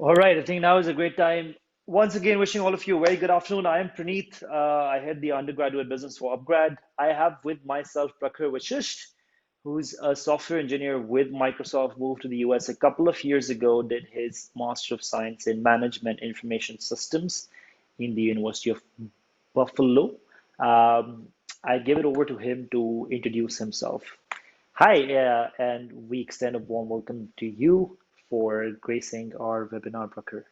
All right, I think now is a great time. Once again, wishing all of you a very good afternoon. I am Praneeth. I head the undergraduate business for upGrad. I have with myself Prakhar, who's a software engineer with Microsoft, moved to the US a couple of years ago, did his Master of Science in Management Information Systems in the University of Buffalo. Um, I give it over to him to introduce himself. Hi, and we extend a warm welcome to you for gracing our webinar, Prakhar.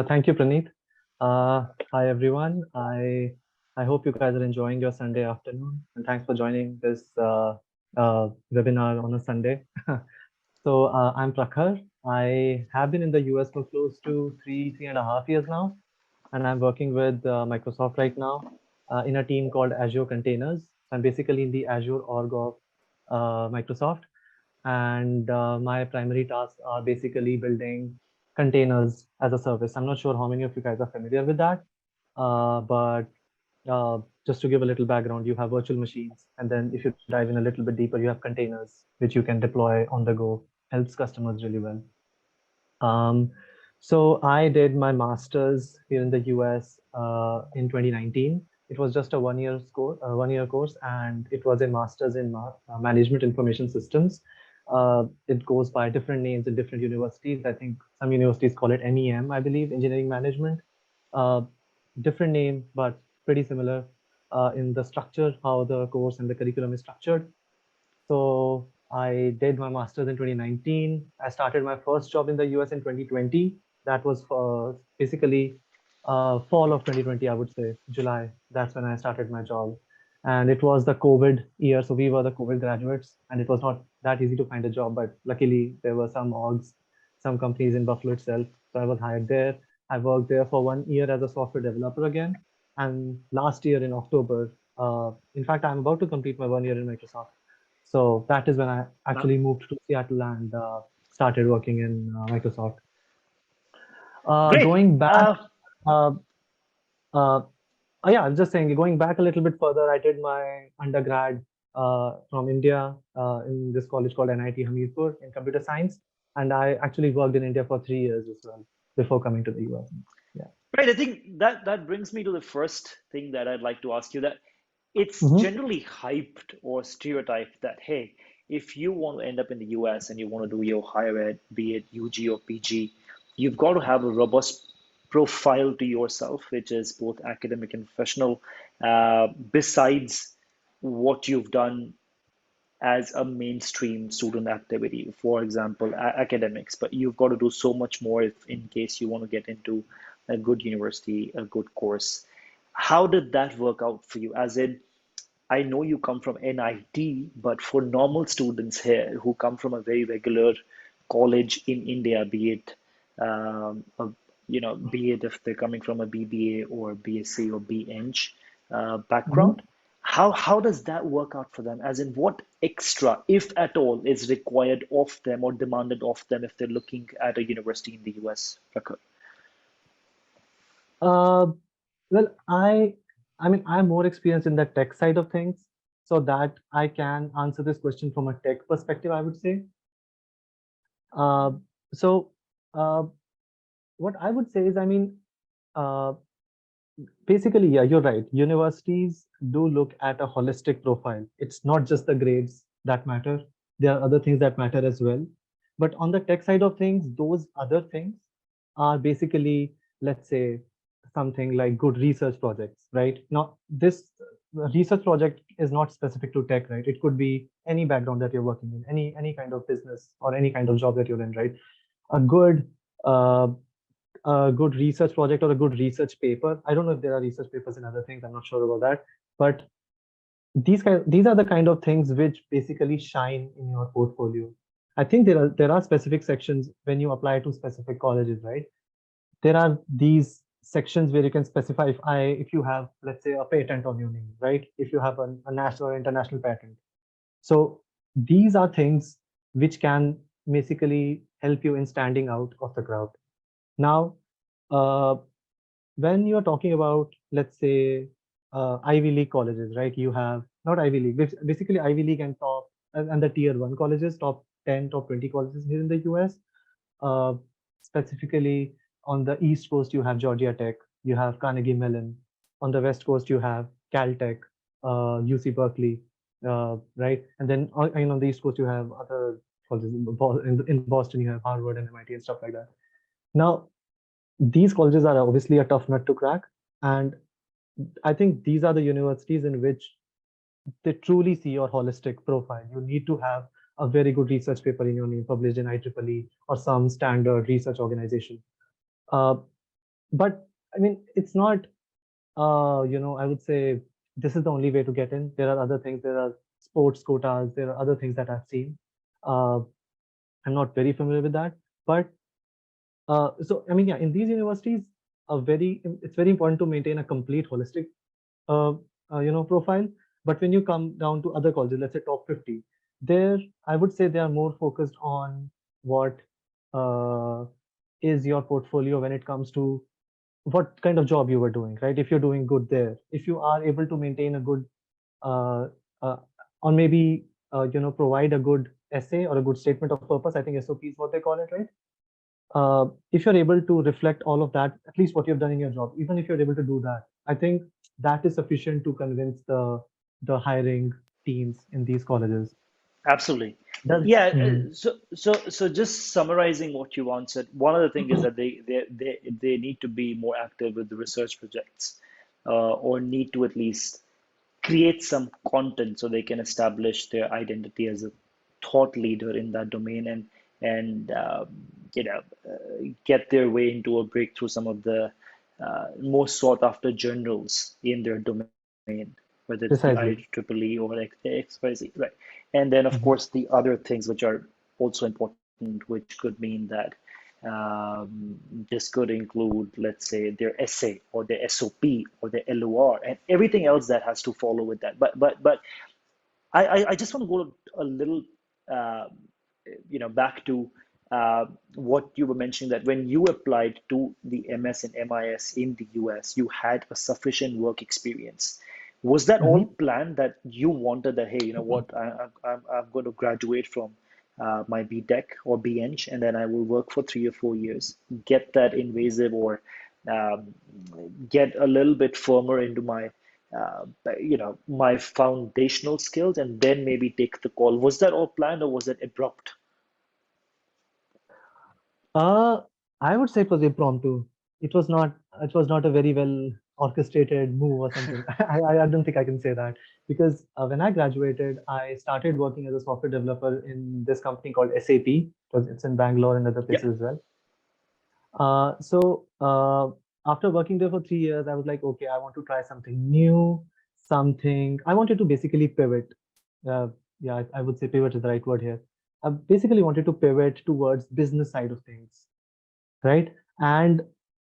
Thank you, Praneeth. Hi, everyone. I hope you guys are enjoying your Sunday afternoon, and thanks for joining this webinar on a Sunday. I'm Prakhar. I have been in the US for close to 3.5 years now, and I'm working with Microsoft right now in a team called Azure Containers. I'm basically in the Azure org of Microsoft, and my primary tasks are basically building containers as a service. I'm not sure how many of you guys are familiar with that, but just to give a little background, you have virtual machines, and then if you dive in a little bit deeper, you have containers which you can deploy on the go. Helps customers really well. So I did my master's here in the US in 2019. It was just a one-year course, and it was a master's in management information systems. It goes by different names in different universities. I think some universities call it MEM, I believe, engineering management. Uh, Different name, but pretty similar in the structure, how the course and the curriculum is structured. So I did my master's in 2019. I started my first job in the US in 2020. That was for basically fall of 2020, I would say, July. That's when I started my job. And it was the COVID year. So we were the COVID graduates, and it was not that easy to find a job. But luckily, there were some orgs, some companies in Buffalo itself. So I was hired there. I worked there for 1 year as a software developer again. And last year in October, in fact, I'm about to complete my 1 year in Microsoft. So that is when I Now, actually moved to Seattle and started working in Microsoft. great. Going back, uh, uh, yeah, I was just saying, going back a little bit further, I did my undergrad from India in this college called NIT Hamirpur in computer science. And I actually worked in India for 3 years as well before coming to the US. Yeah. Right, I think that brings me to the first thing that I'd like to ask you that it's hmm generally hyped or stereotyped that, hey, if you want to end up in the US and you want to do your higher ed, be it UG or PG, you've got to have a robust profile to yourself, which is both academic and professional, besides what you've done as a mainstream student activity, for example, academics. But you've got to do so much more if, in case you want to get into a good university, a good course. How did that work out for you? As in, I know you come from NIT, but for normal students here who come from a very regular college in India, be it be it if they're coming from a BBA or BSc or BEng hmm background, how does that work out for them? As in, what extra, if at all, is required of them or demanded of them if they're looking at a university in the US, Prakhar? Uh, well, I mean, I'm more experienced in the tech side of things, so that I can answer this question from a tech perspective, I would say. Uh, so, uh, what I would say is, I mean, uh, basically, yeah, you're right. Universities do look at a holistic profile. It's not just the grades that matter. There are other things that matter as well. But on the tech side of things, those other things are basically, let's say, something like good research projects, right? Now, this research project is not specific to tech, right? It could be any background that you're working in, any kind of business or any kind of job that you're in, right? A good uh, a good research project or a good research paper. I don't know if there are research papers and other things. I'm not sure about that, but these are the kind of things which basically shine in your portfolio. I think there are specific sections when you apply to specific colleges, right? There are these sections where you can specify if you have, let's say, a patent on your name, right? If you have a national or international patent. So these are things which can basically help you in standing out of the crowd. Now, uh, when you're talking about, let's say, Ivy League colleges, right? You have not Ivy League, basically Ivy League and top and the tier one colleges, top 10, top 20 colleges here in the US. Uh, Specifically on the East Coast, you have Georgia Tech, you have Carnegie Mellon. On the West Coast, you have Caltech, UC Berkeley, right? And then on the East Coast, you have other colleges. In Boston, you have Harvard and MIT and stuff like that. Now, these colleges are obviously a tough nut to crack, and I think these are the universities in which they truly see your holistic profile. You need to have a very good research paper in your name, published in IEEE or some standard research organization. Uh, but I mean, it's not, I would say this is the only way to get in. There are other things. There are sports quotas. There are other things that I've seen. Uh, I'm not very familiar with that. But so, I mean, yeah, in these universities, it's very important to maintain a complete holistic uh, profile. But when you come down to other colleges, let's say top 50, there I would say they are more focused on what uh, is your portfolio when it comes to what kind of job you were doing, right? If you're doing good there, if you are able to maintain a good uh, uh, or maybe provide a good essay or a good statement of purpose. I think SOP is what they call it, right? If you're able to reflect all of that, at least what you've done in your job, even if you're able to do that, I think that is sufficient to convince the hiring teams in these colleges. Absolutely. Does Yeah. Mhm. So just summarizing what you answered, one of the things is that they need to be more active with the research projects, or need to at least create some content so they can establish their identity as a thought leader in that domain, and get their way into or break through some of the most sought after journals in their domain, whether it's the Precisely. IEEE or XYZ, right? And then, of course, Mhm. the other things which are also important, which could mean that this could include, let's say, their essay or their SOP or their LOR and everything else that has to follow with that. But I just want to go a little, uh, back to what you were mentioning, that when you applied to the MS and MIS in the US, you had a sufficient work experience. Was that all Mhm. planned, that you wanted that, hey, you know what, I'm going to graduate from my BTech or BEng, and then I will work for 3 or 4 years, get that invasive or um, get a little bit firmer into uh, my foundational skills, and then maybe take the call. Was that all planned, or was it abrupt? Uh, I would say it was impromptu. It was not. It was not a very well orchestrated move or something. I don't think I can say that because when I graduated, I started working as a software developer in this company called SAP. It's in Bangalore and other Yeah, places as well. So after working there for 3 years, I was like, okay, I want to try something new, something. I wanted to basically pivot. Uh, yeah, I would say pivot is the right word here. I basically wanted to pivot towards business side of things, right? And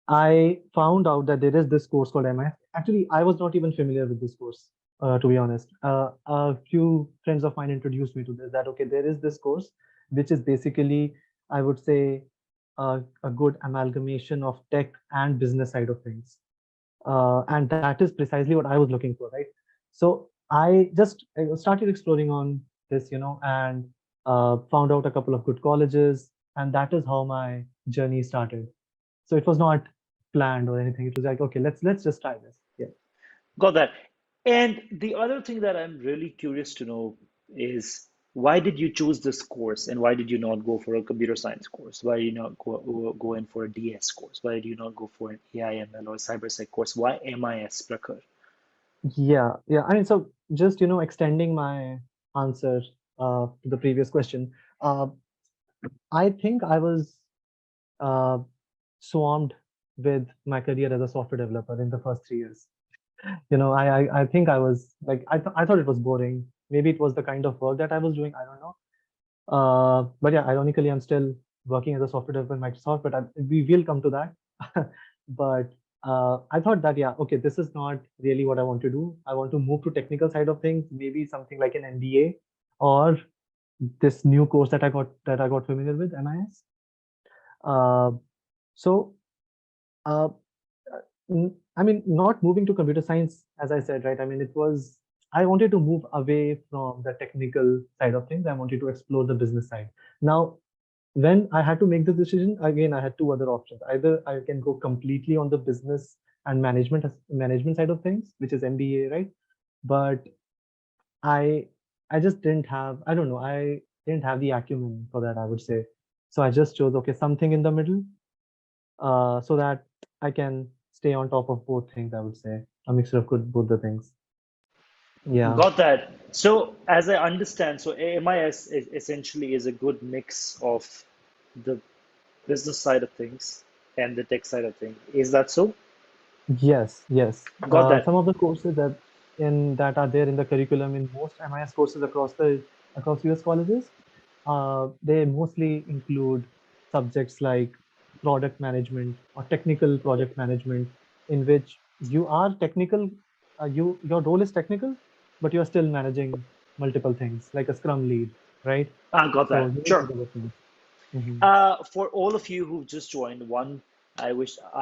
I found out that there is this course called MIS. Actually, I was not even familiar with this course, to be honest. A few friends of mine introduced me to this. That okay, there is this course, which is basically, I would say, a good amalgamation of tech and business side of things, and that is precisely what I was looking for, right? So I just started exploring on this, and found out a couple of good colleges, and that is how my journey started. So it was not planned or anything. It was like, okay, let's just try this. Yeah. got that. And the other thing that I'm really curious to know is, why did you choose this course, and why did you not go for a computer science course? Why did you not go in for a DS course? Why did you not go for an AIML or cybersec course? Why MIS, Prakhar? Yeah. I mean, so just extending my answer to the previous question. Uh, I think I was uh, swarmed with my career as a software developer in the first 3 years. I think I was like I thought it was boring. Maybe it was the kind of work that I was doing. I don't know. But yeah, ironically, I'm still working as a software developer in Microsoft. But we will come to that. But I thought that yeah, okay, this is not really what I want to do. I want to move to technical side of things. Maybe something like an MBA or this new course that I got familiar with, MIS. Uh, so uh, I mean, not moving to computer science, as I said, right? I mean, I wanted to move away from the technical side of things. I wanted to explore the business side. Now, when I had to make the decision, again, I had two other options. Either I can go completely on the business and management side of things, which is MBA, right? But I I just didn't have, I don't know, I didn't have the acumen for that, I would say. So I just chose, okay, something in the middle, so that I can stay on top of both things, I would say. A mixture of good both the things. Yeah. Got that. So, as I understand, so MIS is essentially is a good mix of the business side of things and the tech side of things. Is that so? Yes, yes. Got Some that. of the courses that are there in the curriculum in most MIS courses across US colleges, they mostly include subjects like product management or technical project management, in which you are technical, your role is technical, but you're still managing multiple things like a Scrum lead, right? Got So that. you need to Sure. do both things. Hmm. For all of you who've just joined, I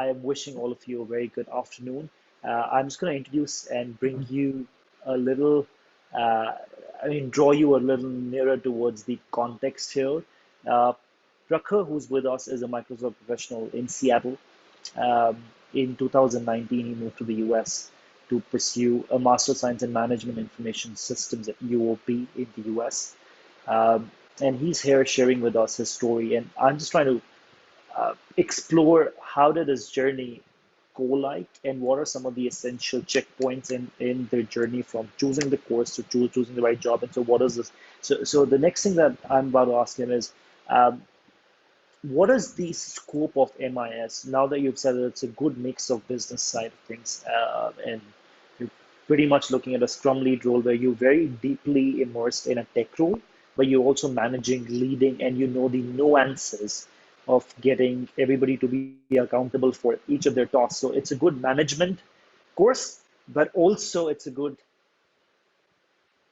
am wishing all of you a very good afternoon. I'm just going to introduce and bring you a little, uh, draw you a little nearer towards the context here. Uh, Prakhar, who's with us, is a Microsoft professional in Seattle. Um, in 2019, he moved to the US to pursue a Master of Science in Management Information Systems at UOP in the US. Um, and he's here sharing with us his story. And I'm just trying to explore how did his journey go like, and what are some of the essential checkpoints in their journey from choosing the course to choosing the right job. And so, what is this? So the next thing that I'm about to ask him is, um, what is the scope of MIS now that you've said that it's a good mix of business side of things, and you're pretty much looking at a Scrum lead role where you're very deeply immersed in a tech role, but you're also managing, leading, and you know the nuances of getting everybody to be accountable for each of their tasks. So it's a good management course, but also it's a good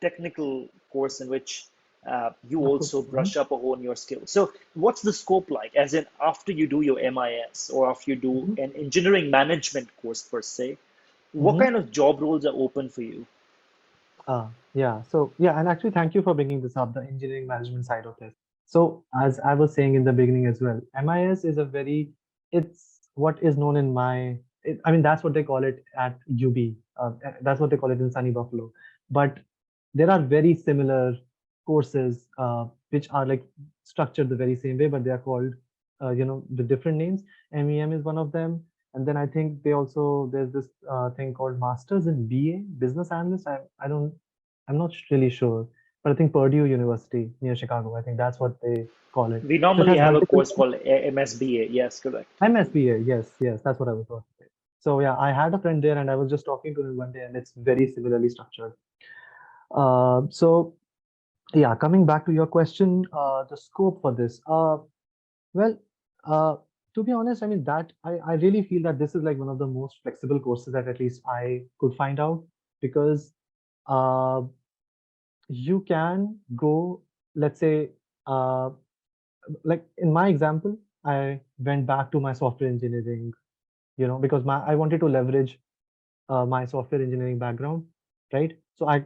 technical course in which you Of course. also brush up on your skills. So, what's the scope like? As in, after you do your MIS or after you do Hmm. an engineering management course per se, what Hmm. kind of job roles are open for you? Yeah. So yeah, and actually, thank you for bringing this up, the engineering management side of this. So as I was saying in the beginning as well, MIS is a very, it's what is known in I mean, that's what they call it at UB. That's what they call it in Sunny Buffalo. But there are very similar courses which are like structured the very same way, but they are called, with different names. MEM is one of them. And then I think there's this thing called Masters in BA, Business Analyst. I'm not really sure, but I think Purdue University near Chicago. I think that's what they call it. We So it normally has have a multiple course called MSBA. Yes, correct. MSBA. Yes, yes, that's what I was about to say. So yeah, I had a friend there, and I was just talking to him one day, and it's very similarly structured. So yeah, coming back to your question, the scope for this. Well, uh, to be honest, I mean that I really feel that this is like one of the most flexible courses that at least I could find out, because uh, you can go, let's say, uh, like in my example, I went back to my software engineering, because I wanted to leverage my software engineering background, right? So I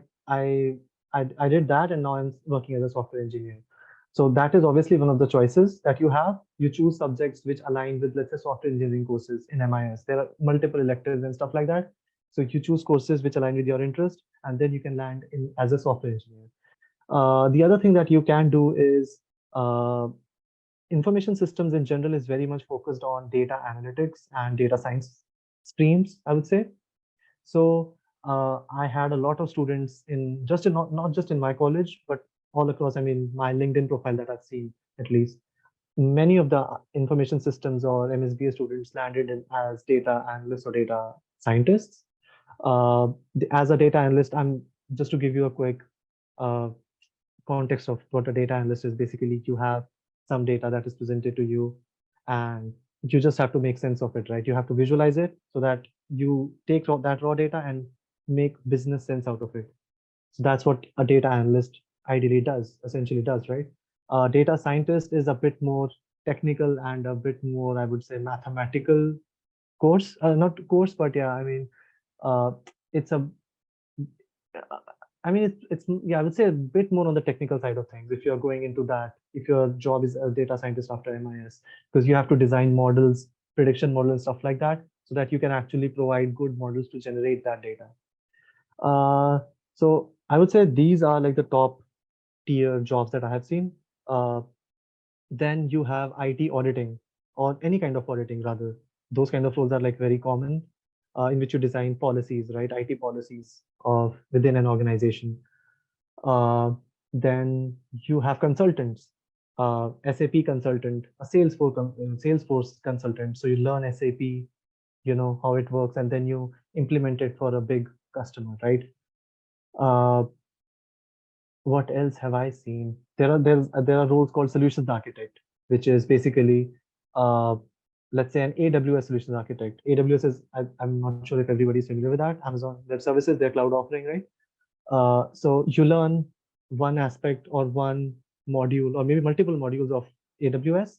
I did that, and now I'm working as a software engineer. So that is obviously one of the choices that you have. You choose subjects which align with, let's say, software engineering courses in MIS. There are multiple electives and stuff like that. So you choose courses which align with your interest, and then you can land in as a software engineer. The other thing that you can do is, uh, information systems in general is very much focused on data analytics and data science streams, I would say. So I had a lot of students not just in my college, but all across. I mean, my LinkedIn profile that I've seen, at least many of the information systems or MSBA students landed in as data analysts or data scientists. As a data analyst, I'm just to give you a quick uh, context of what a data analyst is. Basically, you have some data that is presented to you, and you just have to make sense of it, right? You have to visualize it so that you take that raw data and make business sense out of it. So that's what a data analyst essentially does, right? A data scientist is a bit more technical and a bit more, I would say, mathematical course. Not course, but yeah, I mean, uh, it's a I mean, it's yeah, I would say a bit more on the technical side of things. If you're going into that, if your job is a data scientist after MIS, because you have to design models, prediction models, stuff like that, so that you can actually provide good models to generate that data. Uh, so I would say these are like the top tier jobs that I have seen. Uh, then you have IT auditing or any kind of auditing rather. Those kind of roles are like very common, in which you design policies, right? IT policies of within an organization. Uh, then you have consultants, SAP consultant, a Salesforce consultant. So you learn SAP, you know how it works, and then you implement it for a big customer, right? Uh, what else have I seen? There are roles called solutions architect, which is basically, uh, let's say an AWS solutions architect. AWS is I'm not sure if everybody's familiar with that. Amazon Web Services, their cloud offering, right? So you learn one aspect or one module or maybe multiple modules of AWS,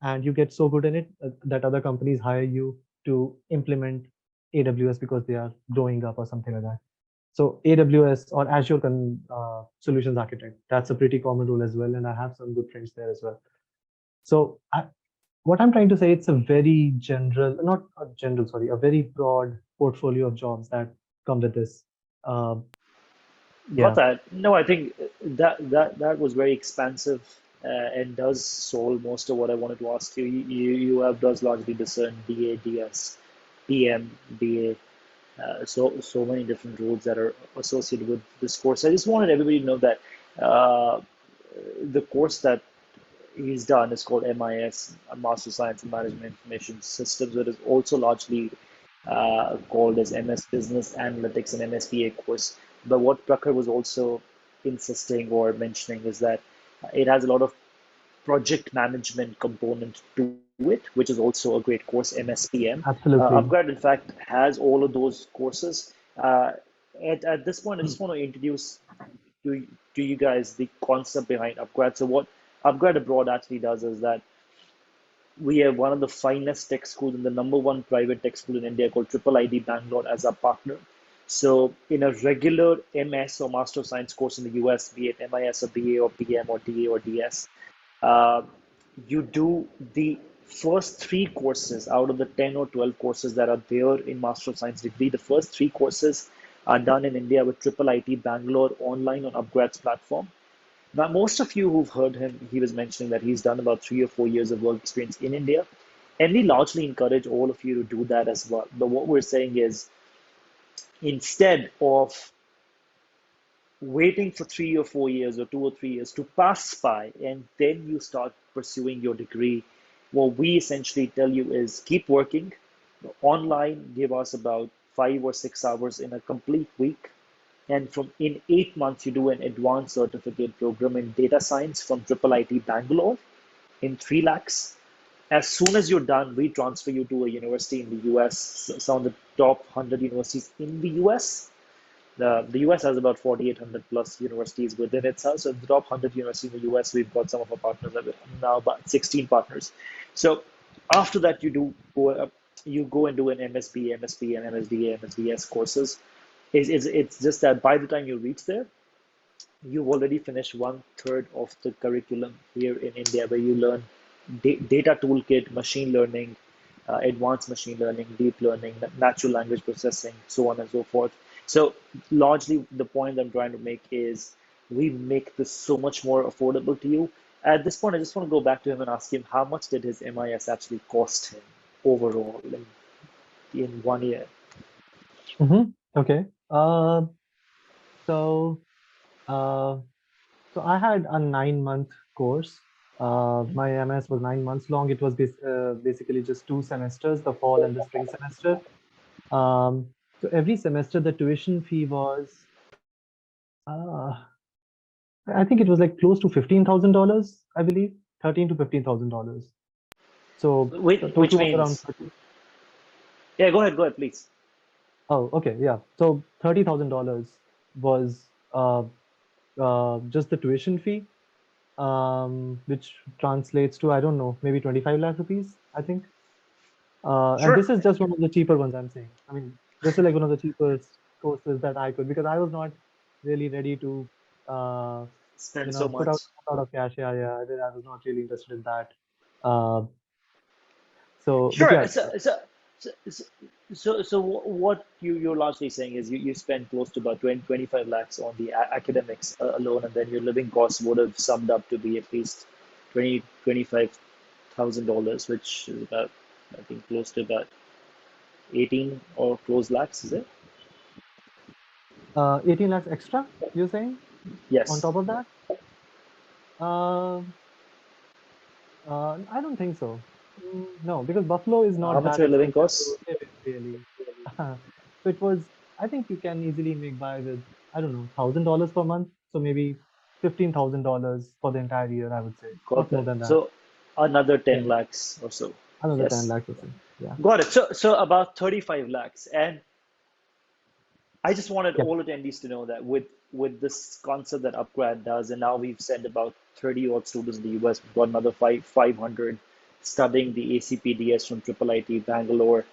and you get so good in it that other companies hire you to implement AWS because they are growing up or something like that. So AWS or Azure solutions architect, that's a pretty common role as well. And I have some good friends there as well. So what I'm trying to say, it's a very general, not a general, sorry, a very broad portfolio of jobs that come with this. Um, Got yeah, that. No, I think that was very expansive and does solve most of what I wanted to ask you. You have does largely discern DA, DS, PM, BA, so many different roles that are associated with this course. I just wanted everybody to know that uh, the course that he's done is called MIS, Master Science in Management Information Systems. It is also largely called as MS Business Analytics and MSBA course. But what Prakhar was also insisting or mentioning is that it has a lot of project management component to it, which is also a great course, MSPM. absolutely. upGrad, in fact, has all of those courses. Uh, at this point, I just want to introduce to, to you guys the concept behind upGrad. So what upGrad Abroad actually does is that we have one of the finest tech schools and the number one private tech school in India called Triple IT Bangalore as our partner. So in a regular MS or Master of Science course in the US, be it MIS or BA or PM or DA or DS, uh, you do the first three courses out of the 10 or 12 courses that are there in Master of Science degree. The first three courses are done in India with Triple IT Bangalore online on upGrad's platform. Now, most of you who've heard him, he was mentioning that he's done about 3 or 4 years of work experience in India. And we largely encourage all of you to do that as well. But what we're saying is instead of waiting for 3 or 4 years or 2 or 3 years to pass by and then you start pursuing your degree, what we essentially tell you is keep working online, give us about 5 or 6 hours in a complete week. And from in 8 months, you do an advanced certificate program in data science from Triple IT Bangalore in 3 lakhs. As soon as you're done, we transfer you to a university in the US, some of the top 100 universities in the US. The US has about 4,800 plus universities within itself. So the top 100 universities in the US, we've got some of our partners now about 16 partners. So after that, you go and do an MSB, MSP, and MSDA, MSBS courses. It's just that by the time you reach there, you've already finished one third of the curriculum here in India, where you learn data toolkit, machine learning, advanced machine learning, deep learning, natural language processing, so on and so forth. So, largely, the point I'm trying to make is we make this so much more affordable to you. At this point, I just want to go back to him and ask him how much did his MIS actually cost him overall in 1 year? Okay. So uh, so I had a 9 month course. My MS was 9 months long. It was basically just 2 semesters, the fall and the spring semester. Um, so every semester the tuition fee was, uh, I think it was like close to $15,000, I believe, 13 to $15,000. So the Which total was around means, 30. yeah, go ahead, please. Oh, okay, yeah. So $30,000 was just the tuition fee, which translates to, I don't know, maybe 25 lakh rupees, I think. And Sure. this is just one of the cheaper ones I'm saying. I mean, this is like one of the cheapest courses that I could, because I was not. really ready to, uh, Spend so put out much. a lot of cash. Yeah, yeah. I was not really interested in that. Uh, so, but Sure. yeah, So what you're largely saying is you spend close to about 20 25 lakhs on the academics alone, and then your living costs would have summed up to be at least 20 $25,000, which is about, I think, close to about 18 or close lakhs, is it? 18 lakhs extra, you're saying, on Yes. top of that? Uh, I don't think so. No, because Buffalo is How not much that were living expensive to costs? live in, really. So it was, I think you can easily make by with, I don't know, $1,000 per month. So maybe $15,000 for the entire year, I would say. Got Not more that. than that. So another Yeah, 10 lakhs or so. another 10 Yes. lakhs or so. Yeah. Got it. So about 35 lakhs. And I just wanted Yeah. all attendees to know that with this concept that upgrad does, and now we've sent about 30 odd students in the US. We've got another 500 studying the ACPDS from Triple IT Bangalore.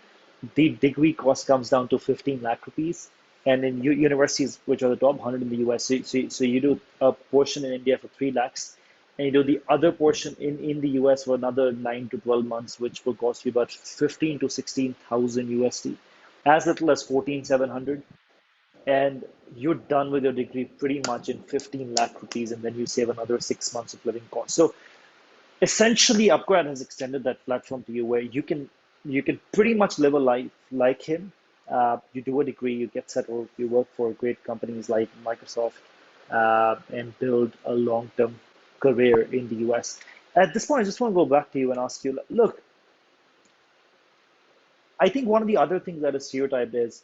The degree cost comes down to 15 lakh rupees. And in universities, which are the top 100 in the US, so you do a portion in India for 3 lakhs, and you do the other portion in the US for another 9 to 12 months, which will cost you about 15 to 16,000 USD, as little as 14,700, and you're done with your degree pretty much in 15 lakh rupees, and then you save another 6 months of living costs. So essentially, upgrad has extended that platform to you where you can pretty much live a life like him. You do a degree, you get settled, you work for great companies like Microsoft, and build a long-term career in the US. At this point, I just want to go back to you and ask you, look, I think one of the other things that is stereotyped is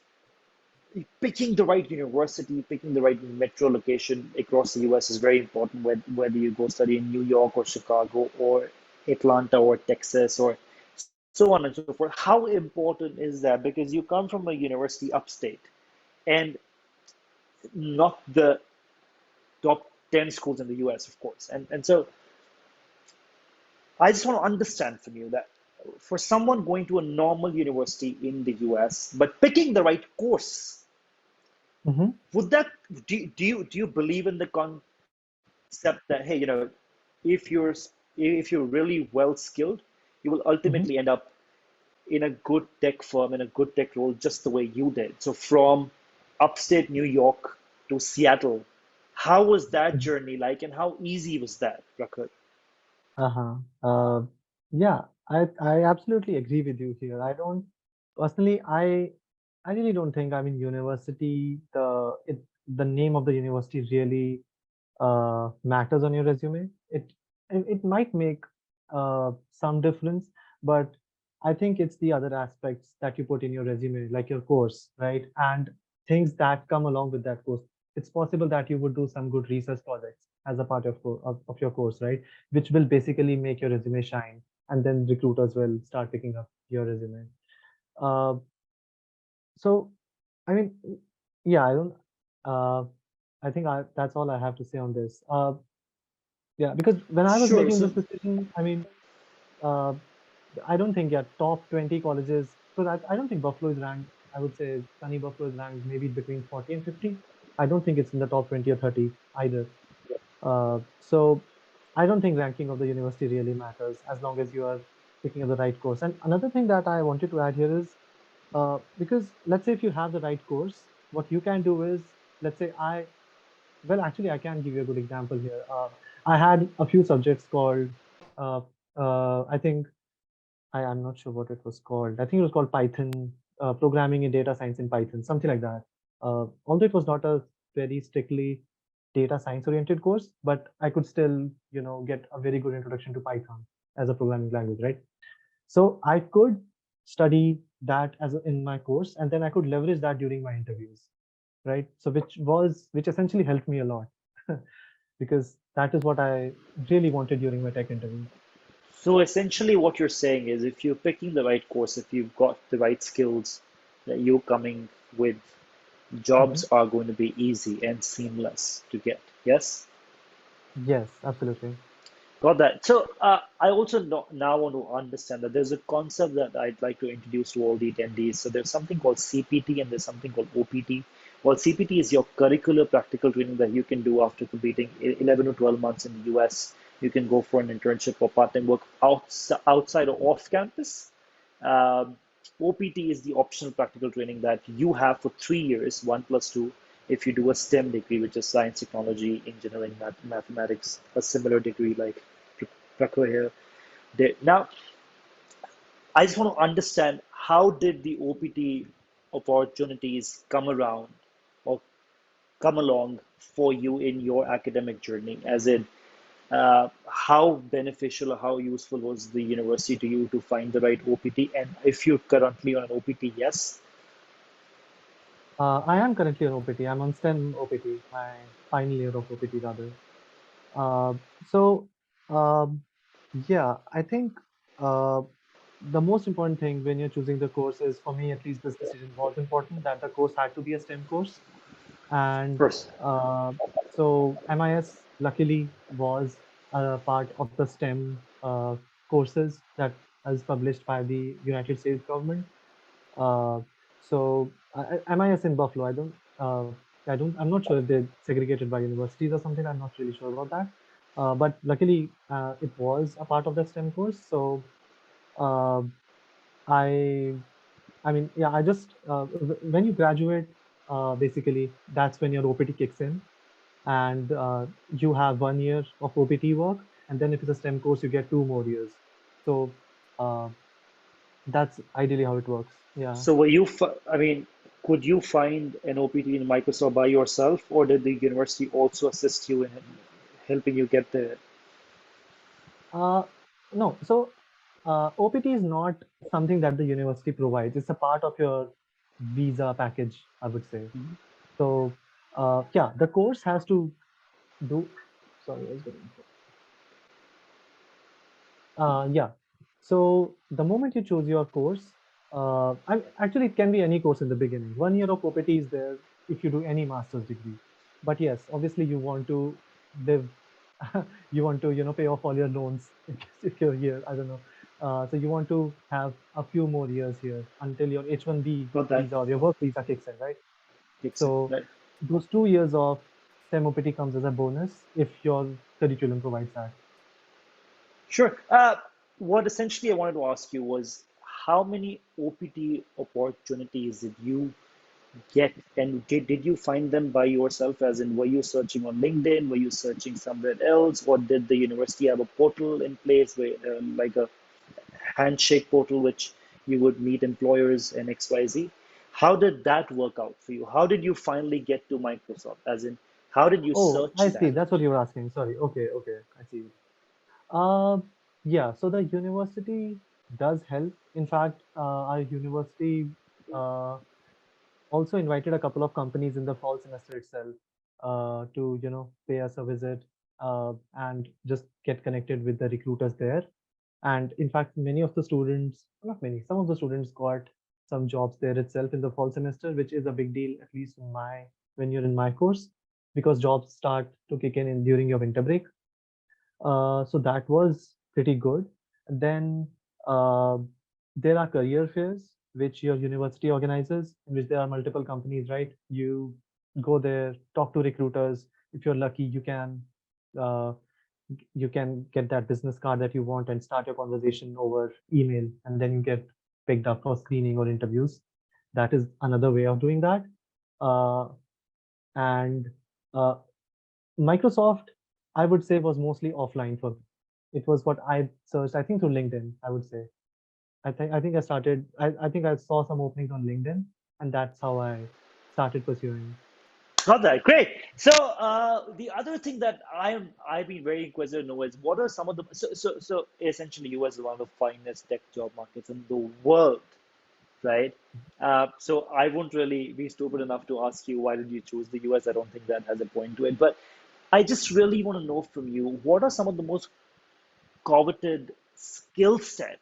picking the right university, picking the right metro location across the US is very important, whether you go study in New York or Chicago or Atlanta or Texas or so on and so forth. How important is that? Because you come from a university upstate and not the top 10 schools in the US, of course. And so I just want to understand from you that for someone going to a normal university in the US, but picking the right course, Mm-hmm. would that do you believe in the concept that, hey, if you're really well skilled, you will Mm-hmm. ultimately end up in a good tech firm, in a good tech role, just the way you did? So from upstate New York to Seattle, how was that journey like, and how easy was that, Prakhar? Uh-huh. Yeah, I absolutely agree with you here. I don't personally, I really don't think, I mean, university, the name of the university really matters on your resume. It might make some difference, but I think it's the other aspects that you put in your resume, like your course, right? And things that come along with that course. It's possible that you would do some good research projects as a part of your course, right? Which will basically make your resume shine, and then recruiters will start picking up your resume. Uh, so, I mean, yeah, I don't. Uh, I think that's all I have to say on this. Yeah, because when I was Sure. making this So decision, I mean, uh, I don't think, yeah, top 20 colleges, because I don't think Buffalo is ranked, I would say Sunny Buffalo is ranked maybe between 40 and 50. I don't think it's in the top 20 or 30 either. So I don't think ranking of the university really matters as long as you are picking up the right course. And another thing that I wanted to add here is, because let's say if you have the right course, what you can do is, let's say well, actually, I can give you a good example here. I had a few subjects called, uh, I think, I'm not sure what it was called. I think it was called Python, programming in data science in Python, something like that. Although it was not a very strictly data science oriented course, but I could still, get a very good introduction to Python as a programming language, right? So I could study that in my course, and then I could leverage that during my interviews, right? So which essentially helped me a lot because that is what I really wanted during my tech interview. So essentially, what you're saying is, if you're picking the right course, if you've got the right skills that you're coming with, Mhm. jobs are going to be easy and seamless to get. Yes, Yes, absolutely. got that. So I also now want to understand that there's a concept that I'd like to introduce to all the attendees. So there's something called CPT and there's something called OPT. Well, CPT is your curricular practical training that you can do after completing 11 to 12 months in the US. You can go for an internship or part-time work outside or off campus. Um, OPT is the optional practical training that you have for 3 years, 1 plus 2, if you do a STEM degree, which is science, technology, engineering, mathematics, a similar degree like Prakar here. Now, I just want to understand, how did the OPT opportunities come around or come along for you in your academic journey? As in, how beneficial or how useful was the university to you to find the right OPT? And if you're currently on an OPT, yes. I am currently on OPT. I'm on STEM OPT, my final year of OPT rather. Uh, so, um, yeah, I think uh, the most important thing when you're choosing the course is, for me at least, this decision was important that the course had to be a STEM course. And First. uh, so MIS luckily was a part of the STEM courses that is published by the United States government. Uh, MIS in Buffalo, I'm not sure if they're segregated by universities or something. I'm not really sure about that. But luckily, it was a part of the STEM course. So uh, I, I mean, yeah, when you graduate, basically that's when your OPT kicks in, and you have 1 year of OPT work, and then if it's a STEM course, you get 2 more years. So uh, that's ideally how it works. Yeah. So I mean, could you find an OPT in Microsoft by yourself, or did the university also assist you in helping you get there? Uh, no, so OPT is not something that the university provides. It's a part of your visa package, I would say. So yeah, the course has to do. Sorry, I was getting. Yeah. So the moment you choose your course, actually it can be any course in the beginning. 1 year of OPT is there if you do any master's degree. But yes, obviously you want to live, you want to pay off all your loans if you're here. I don't know. So you want to have a few more years here until your H1B Got that? visa or your work visa kicks in, right? Dixon, So right? those 2 years of STEM OPT comes as a bonus if your curriculum provides that. Sure. What essentially I wanted to ask you was, how many OPT opportunities did you get, and did you find them by yourself? As in, were you searching on LinkedIn? Were you searching somewhere else? Or did the university have a portal in place, where, like a handshake portal, which you would meet employers and XYZ? How did that work out for you? How did you finally get to Microsoft? As in, how did you Oh, search I see. that? That's what you were asking. Sorry. Okay, okay. I see. Uh, yeah, so the university does help. In fact, our university uh, also invited a couple of companies in the fall semester itself to, pay us a visit and just get connected with the recruiters there. And in fact, many of the students, not many, some of the students got some jobs there itself in the fall semester, which is a big deal, at least when you're in my course, because jobs start to kick in during your winter break. So that was pretty good. Then uh, there are career fairs which your university organizes, in which there are multiple companies, right? You go there, talk to recruiters. If you're lucky, uh, you can get that business card that you want and start your conversation over email, and then you get picked up for screening or interviews. That is another way of doing that. Uh, and uh, Microsoft, I would say, was mostly offline for me. It was what I searched, I think, through LinkedIn, I would say. I think I think I saw some openings on LinkedIn, and that's how I started pursuing. Got that. Great. So the other thing that I've been very inquisitive to know is, what are some of the, so essentially US is one of the finest tech job markets in the world, right? So I won't really be stupid enough to ask you, why did you choose the US? I don't think that has a point to it. But I just really want to know from you, what are some of the most coveted skill set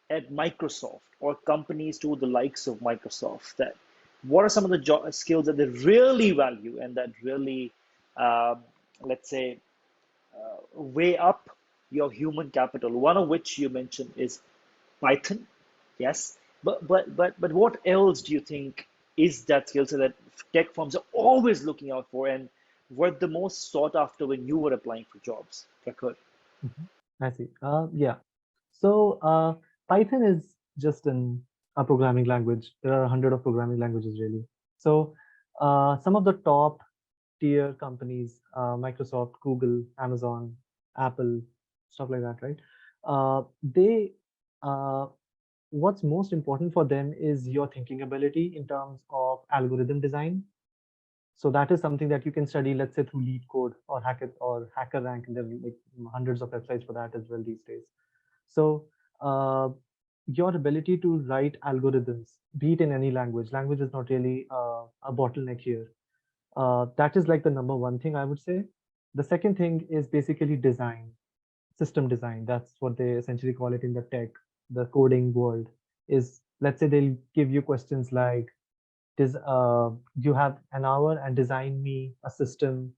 at Microsoft, or companies to the likes of Microsoft, that what are some of the skills that they really value and that really, um, let's say, weigh up your human capital? One of which you mentioned is Python, yes, but what else do you think? is that skill set that tech firms are always looking out for and were the most sought after when you were applying for jobs, Prakhar? Mhm. I see. Yeah. So Python is just a programming language. There are 100 of programming languages really. So some of the top tier companies, Microsoft, Google, Amazon, Apple, stuff like that, right? They what's most important for them is your thinking ability in terms of algorithm design. So that is something that you can study, let's say through Lead Code or Hacker Rank, and there are like hundreds of websites for that as well these days. So uh, your ability to write algorithms, be it in any language, language is not really a bottleneck here. That is like the number one thing I would say. The second thing is basically design, system design. That's what they essentially call it in the tech, the coding world. Is, let's say they'll give you questions like, you have an hour and design me a system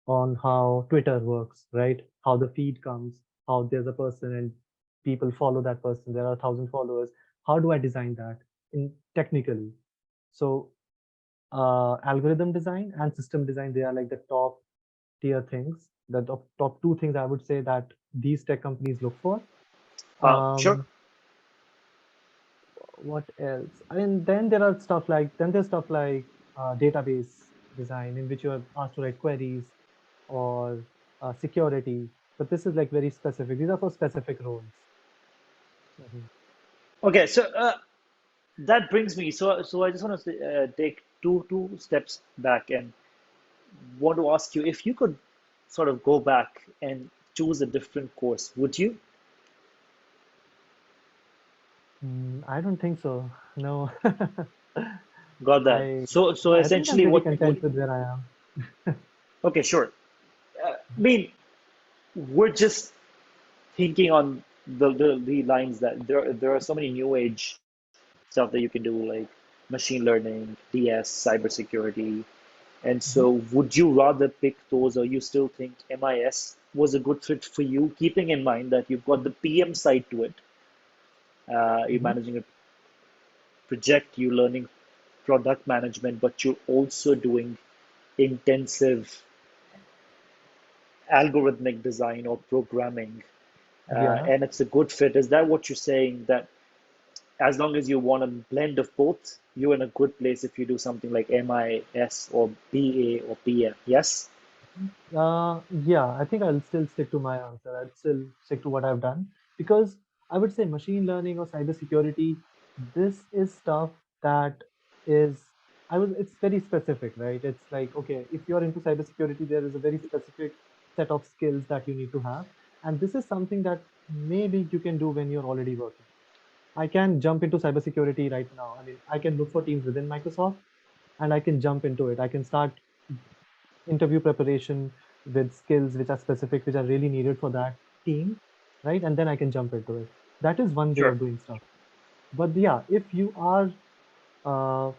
on how Twitter works, right? How the feed comes, how there's a person and people follow that person. There are 1,000 followers. How do I design that in technically? So algorithm design and system design, they are like the top tier things. The top two things I would say that these tech companies look for. Sure. Um, what else? I mean, then there's stuff like database design in which you are asked to write queries or security. But this is like very specific. These are for specific roles. Mhm. Okay, so that brings me. So I just want to take two steps back and want to ask you if you could sort of go back and choose a different course, would you? I don't think so. No. Got that. I So I think I'm essentially, pretty what content would? with where I am. Okay, sure. I mean, we're just thinking on the lines that there are so many new age stuff that you can do, like machine learning, DS, cybersecurity. And Mhm, so, would you rather pick those, or you still think MIS was a good fit for you, keeping in mind that you've got the PM side to it? You're mhm. managing a project, you're learning product management, but you're also doing intensive algorithmic design or programming, Yeah. and it's a good fit. Is that what you're saying? That as long as you want a blend of both, you're in a good place if you do something like MIS or BA or PM. Yes? Yeah, I think I'll still stick to my answer. I'd still stick to what I've done because I would say machine learning or cybersecurity, this is stuff that is, it's very specific, right? It's like, okay, if you're into cybersecurity, there is a very specific set of skills that you need to have. And this is something that maybe you can do when you're already working. I can jump into cybersecurity right now. I mean, I can look for teams within Microsoft and I can jump into it. I can start interview preparation with skills which are specific, which are really needed for that team, right? And then I can jump into it. That is one way Sure. of doing stuff. But yeah, if you are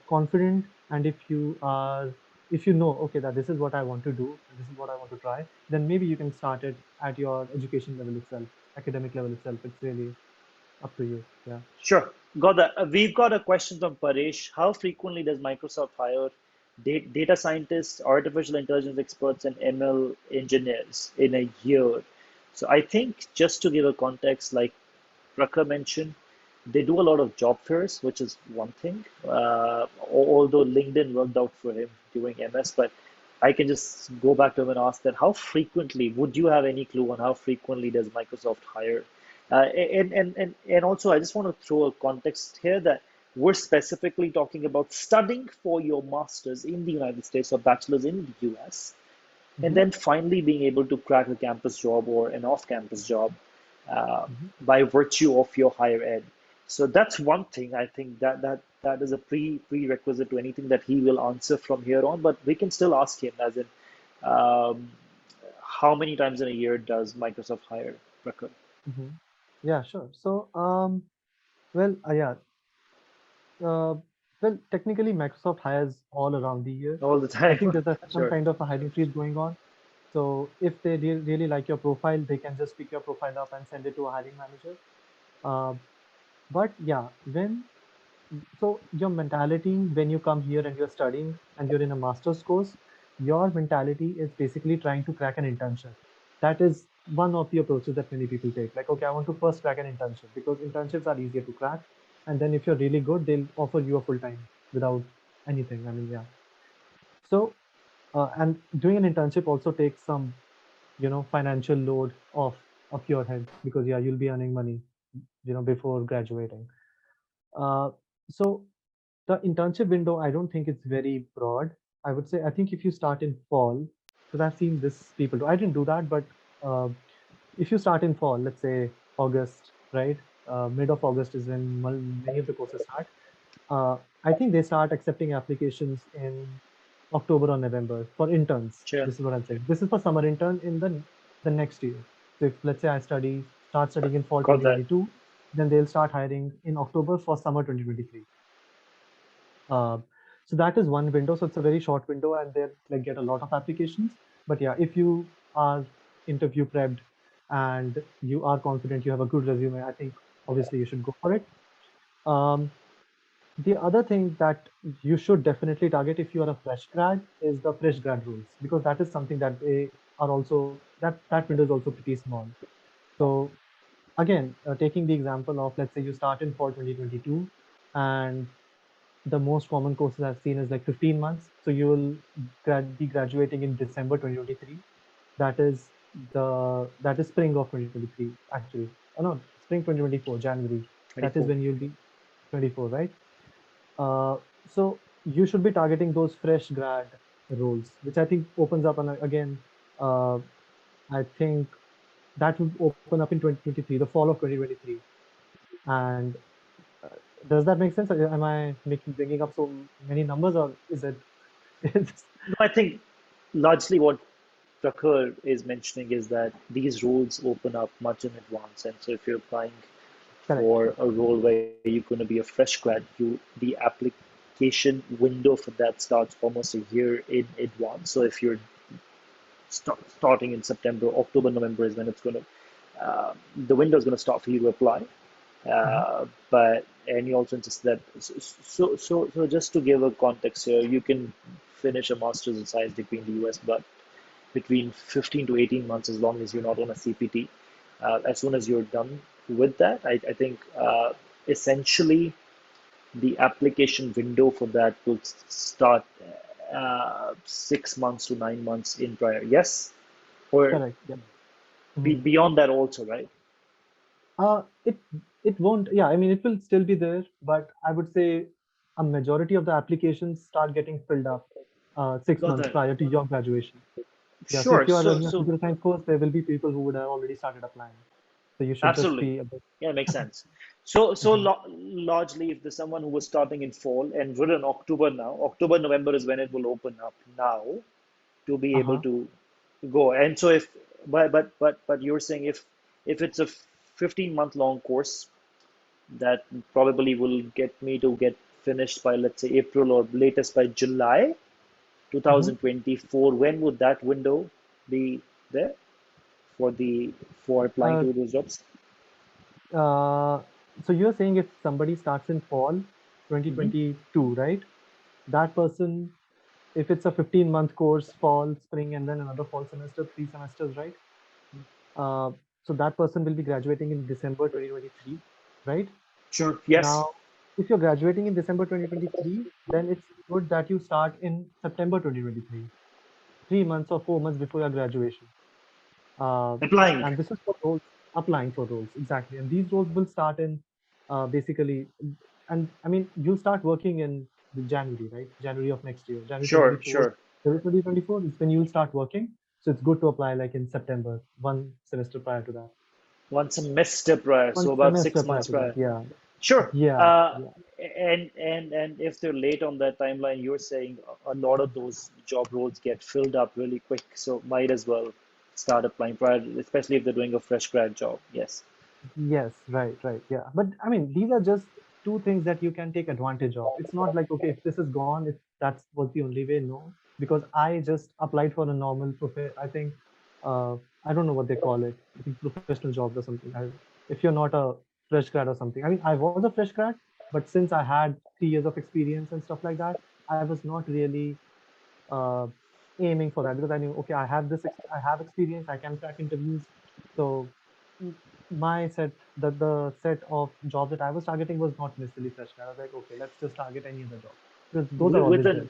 confident and if you know, okay, that this is what I want to do and this is what I want to try, then maybe you can start it at your education level itself, academic level itself. It's really up to you. Yeah. Sure. Got that. We've got a question from Paresh. How frequently does Microsoft hire data scientists, artificial intelligence experts, and ML engineers in a year? So I think just to give a context, like Prakhar mentioned, they do a lot of job fairs, which is one thing. Although LinkedIn worked out for him during MS, but I can just go back to him and ask that how frequently would you have any clue on how frequently does Microsoft hire? And also, I just want to throw a context here that we're specifically talking about studying for your master's in the United States or bachelor's in the US, and Hmm. then finally being able to crack a campus job or an off-campus job Hmm. by virtue of your higher ed. So that's one thing. I think that is a prerequisite to anything that he will answer from here on. But we can still ask him, as in, um, how many times in a year does Microsoft hire, Prakhar? Hmm. Yeah, sure. So, well, yeah, Uh, well, technically, Microsoft hires all around the year. All the I time. think there's some Sure. kind of a hiring freeze going on. So if they really like your profile, they can just pick your profile up and send it to a hiring manager. Uh, but yeah, when so your mentality when you come here and you're studying and you're in a master's course, your mentality is basically trying to crack an internship. That is one of the approaches that many people take. Like, okay, I want to first crack an internship because internships are easier to crack. And then if you're really good, they'll offer you a full time without anything. I mean, yeah. So, and doing an internship also takes some, financial load off your head because yeah, you'll be earning money, before graduating. Uh, so the internship window, I don't think it's very broad. I would say I think if you start in fall, because I've seen this people do. I didn't do that, but uh, if you start in fall, let's say August, right? Mid of August is when many of the courses start. Uh, I think they start accepting applications in October or November for interns. Sure. This is what I'm saying. This is for summer intern in the next year. So if let's say I start studying in fall Got that. 2022, then they'll start hiring in October for summer 2023. Uh, so that is one window. So it's a very short window, and they like get a lot of applications. But yeah, if you are interview prepped and you are confident, you have a good resume, I think obviously you should go for it. Um, the other thing that you should definitely target if you are a fresh grad is the fresh grad rules because that is something that they are also that window is also pretty small. So again, taking the example of let's say you start in fall 2022 and the most common courses I've seen is like 15 months. So you will be graduating in December 2023. That is spring of 2023 actually. Oh no, spring 2024, January. That is 24. when you'll be 24, right? Uh, so you should be targeting those fresh grad roles, which I think opens up. And again, uh, I think that will open up in 2023, the fall of 2023. And uh, does that make sense? Am I bringing up so many numbers, or is it? It's No, I think largely what Prakhar is mentioning is that these roles open up much in advance. And so if you're applying correct. for a role where you're going to be a fresh grad, the application window for that starts almost a year in advance. So if you're starting in September, October, November is when it's going to the window is going to start for you to apply. Mhm, But and you also insist that so just to give a context here, you can finish a master's in science degree in the US, but between 15 to 18 months, as long as you're not on a CPT. As soon as you're done with that, I think essentially the application window for that will start 6 months to 9 months in prior. Yes, or correct. Yeah. Mhm. beyond that also, right? It won't. Yeah, I mean, it will still be there, but I would say a majority of the applications start getting filled up 6 months Got prior that. to your graduation. Yeah, so if Sure. you are running a So computer science course, there will be people who would have already started applying. So you should just absolutely. be a bit. Yeah, makes sense. So Mhm, largely, if there's someone who was starting in fall and we're in October now, October, November is when it will open up now to be able uh-huh. to go. And so if, but you're saying if it's a 15-month long course that probably will get me to get finished by let's say April or latest by July Mhm. 2024, when would that window be there for the for applying Uh, to those jobs? uh, so you're saying if somebody starts in fall Hmm. 2022, right? That person, if it's a 15-month course, fall, spring, and then another fall semester, 3 semesters, right? Uh, so that person will be graduating in December 2023, right? Sure. Yes. Now, if you're graduating in December 2023, then it's good that you start in September 2023, 3 months or 4 months before your graduation. Uh, Applying. and this is for roles, applying for roles, exactly. And these roles will start in basically, and I mean, you'll start working in the January, right? January of next year, January Sure. 2024. Sure. January 2024 is when you'll start working. So it's good to apply like in September, one semester prior to that. One semester prior, One so about semester six prior months to that. prior. Yeah. Sure. Yeah. Uh, Yeah. and if they're late on that timeline, you're saying a lot of those job roles get filled up really quick. So might as well start applying prior, especially if they're doing a fresh grad job. Yes. Yes, right, right. Yeah. But I mean, these are just two things that you can take advantage of. It's not like, okay, if this is gone, if that was the only way, no. Because I just applied for a normal I think, I don't know what they call it. I think professional jobs or something. If you're not a fresh grad or something. I mean, I was a fresh grad, But since I had 3 years of experience and stuff like that, I was not really uh, aiming for that because I knew, okay, I have experience, I can crack interviews. So mm, my set, the set of jobs that I was targeting was not necessarily fresh grad. I was like, okay, let's just target any other job because those are With, with always a there.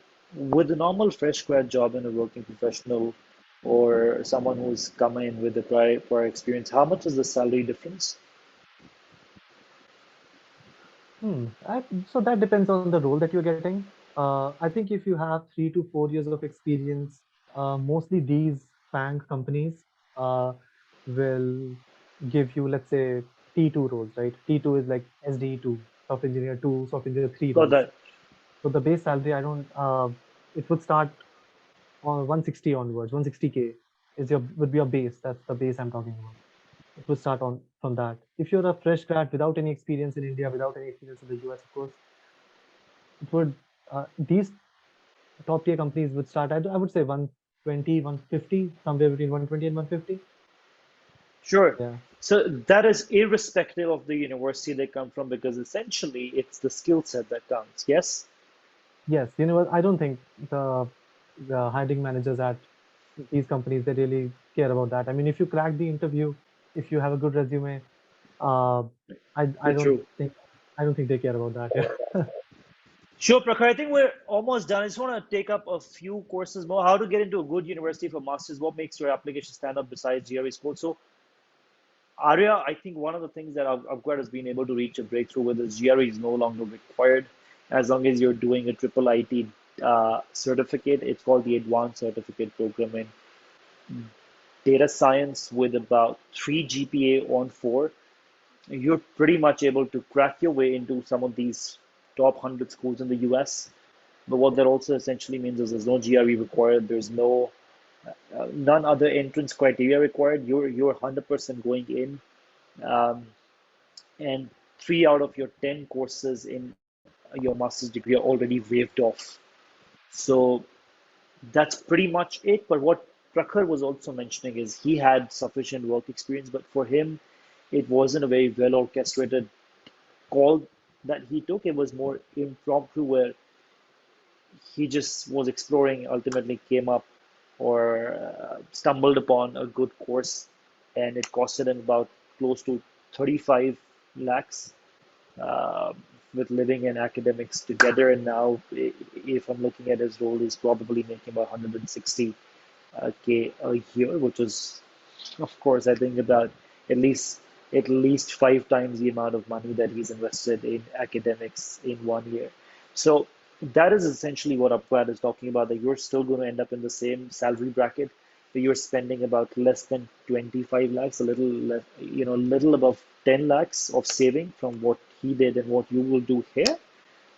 with a normal fresh grad job and a working professional, or someone who's come in with a prior experience, how much is the salary difference? So that depends on the role that you're getting. I think if you have 3 to 4 years of experience, mostly these bank companies will give you, let's say, T2 roles, right? T2 is like SDE2, software engineer 2, software engineer 3 Got roles. that. So the base salary, I don't, it would start on 160 onwards. 160K would be your base. That's the base I'm talking about. It would start on from that. If you're a fresh grad without any experience in India, without any experience in the US, of course, it would these top tier companies would start at, I would say, 120, 150, somewhere between 120 and 150. Sure. Yeah. So that is irrespective of the university they come from, because essentially it's the skill set that counts. Yes? Yes. You know what? I don't think the hiring managers at these companies, they really care about that. I mean, if you crack the interview, if you have a good resume, uh, I I don't True. think I don't think they care about that. Yeah. Sure, Prakhar. I think we're almost done. I just want to take up a few courses more. How to get into a good university for masters? What makes your application stand up besides GRE score? So, Arya, I think one of the things that upGrad has been able to reach a breakthrough with is GRE is no longer required as long as you're doing a triple IT certificate. It's called the Advanced Certificate Program in Data Science with about 3 GPA on 4. You're pretty much able to crack your way into some of these top 100 schools in the US. But what that also essentially means is there's no GRE required. There's no none other entrance criteria required. You're 100% going in, um, and 3 out of your 10 courses in your master's degree are already waived off. So that's pretty much it. But what Prakhar was also mentioning is he had sufficient work experience, but for him, it wasn't a very well orchestrated call that he took. It was more impromptu, where he just was exploring, ultimately came up or stumbled upon a good course, and it costed him about close to 35 lakhs, uh, with living and academics together. And now, if I'm looking at his role, he's probably making about 160 K a year, which is, of course, I think about at least at least 5 times the amount of money that he's invested in academics in one year. So that is essentially what upGrad is talking about, that you're still going to end up in the same salary bracket, but you're spending about less than 25 lakhs, a little less, little above 10 lakhs of saving from what he did and what you will do here.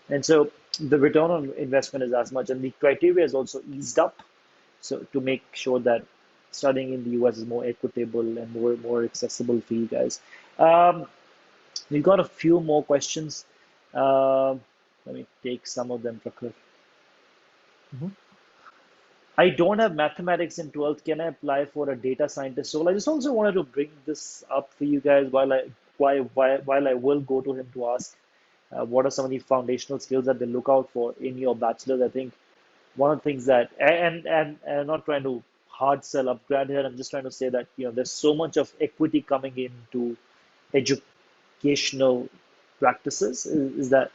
And so the return on investment is as much, and the criteria is also eased up, so to make sure that studying in the US is more equitable and more accessible for you guys. Um, we've got a few more questions. Let me take some of them, Prakhar. Mhm. I don't have mathematics in 12th. Can I apply for a data scientist role? I just also wanted to bring this up for you guys while I will go to him to ask what are some of the foundational skills that they look out for in your bachelor's. I think one of the things that, and I'm not trying to hard sell upGrad here. I'm just trying to say that there's so much of equity coming into educational practices, is that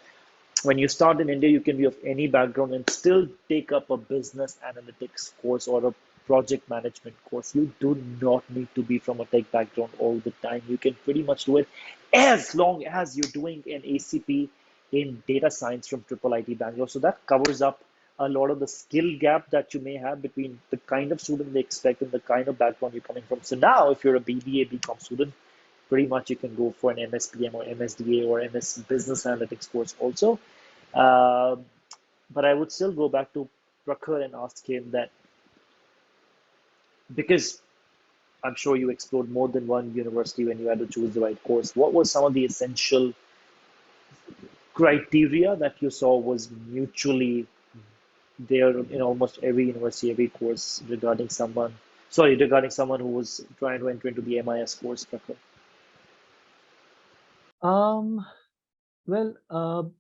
when you start in India, you can be of any background and still take up a business analytics course or a project management course. You do not need to be from a tech background all the time. You can pretty much do it as long as you're doing an ACP in data science from Triple IT Bangalore. So that covers up a lot of the skill gap that you may have between the kind of student they expect and the kind of background you're coming from. So now, if you're a BBA, BCom student, pretty much you can go for an MSPM or MSDA or MS Business Analytics course also. Um, but I would still go back to Prakhar and ask him that, because I'm sure you explored more than one university when you had to choose the right course. What were some of the essential criteria that you saw was mutually there in almost every university, every course regarding someone who was trying to enter into the MIS course, Prakhar? Um, Well,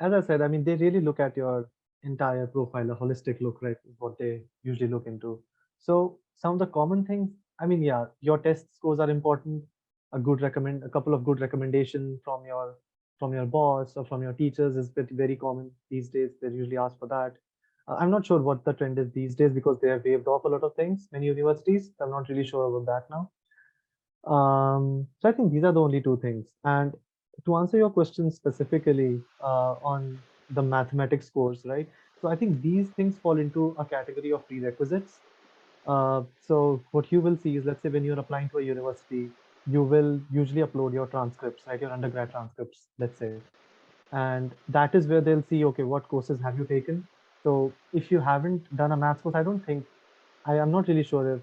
as I said, I mean, they really look at your entire profile, a holistic look, right? Is what they usually look into. So some of the common things, I mean, yeah, your test scores are important. A couple of good recommendation from your boss or from your teachers is very common these days. They usually ask for that. I'm not sure what the trend is these days because they have waived off a lot of things. Many universities, I'm not really sure about that now. So I think these are the only two things. And to answer your question specifically on the mathematics course, right? So I think these things fall into a category of prerequisites. So what you will see is, let's say when you're applying to a university, you will usually upload your transcripts, right? Your undergrad transcripts, let's say. And that is where they'll see, okay, what courses have you taken? So if you haven't done a maths course, I don't think I am not really sure if,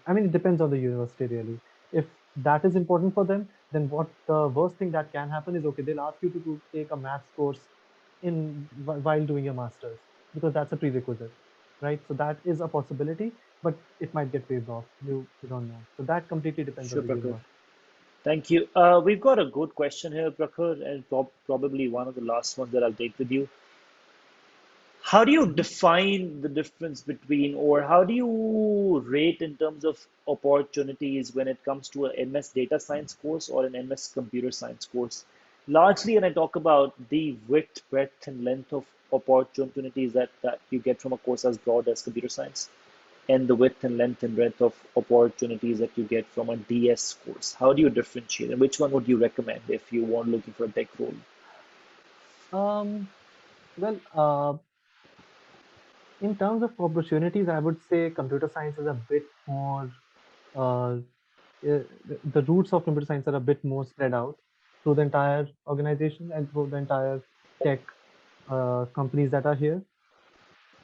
I mean, it depends on the university really. If that is important for them, then what the worst thing that can happen is, okay, they'll ask you to take a maths course while doing your master's because that's a prerequisite, right? So that is a possibility, but it might get waived off. You don't know. So that completely depends on Sure, the Prakhar. university. Thank you. We've got a good question here, Prakhar, and probably one of the last ones that I'll take with you. How do you Mhm. define the difference between, or how do you rate in terms of opportunities when it comes to a MS data science course or an MS computer science course? Largely, when I talk about the width, breadth, and length of opportunities that you get from a course as broad as computer science, and the width and length and breadth of opportunities that you get from a DS course. How do you differentiate, and which one would you recommend if you want looking for a tech role? Um, well, in terms of opportunities, I would say computer science is a bit more uh, the roots of computer science are a bit more spread out through the entire organization and through the entire tech companies that are here.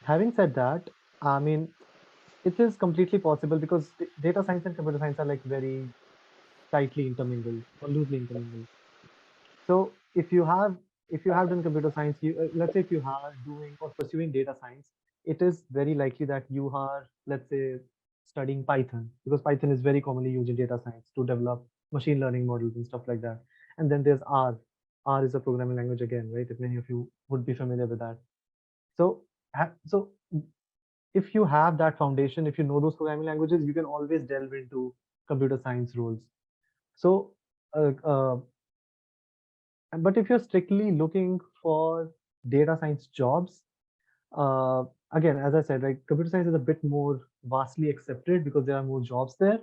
Having said that, I mean, it is completely possible because data science and computer science are like very tightly intermingled or loosely intermingled. So if you have done computer science, let's say if you are doing or pursuing data science, it is very likely that you are, let's say, studying Python because Python is very commonly used in data science to develop machine learning models and stuff like that. And then there's R. R is a programming language again, right? If many of you would be familiar with that. So, so if you have that foundation, if you know those programming languages, you can always delve into computer science roles. So, uh, uh, but if you're strictly looking for data science jobs, uh, again, as I said, like computer science is a bit more vastly accepted because there are more jobs there.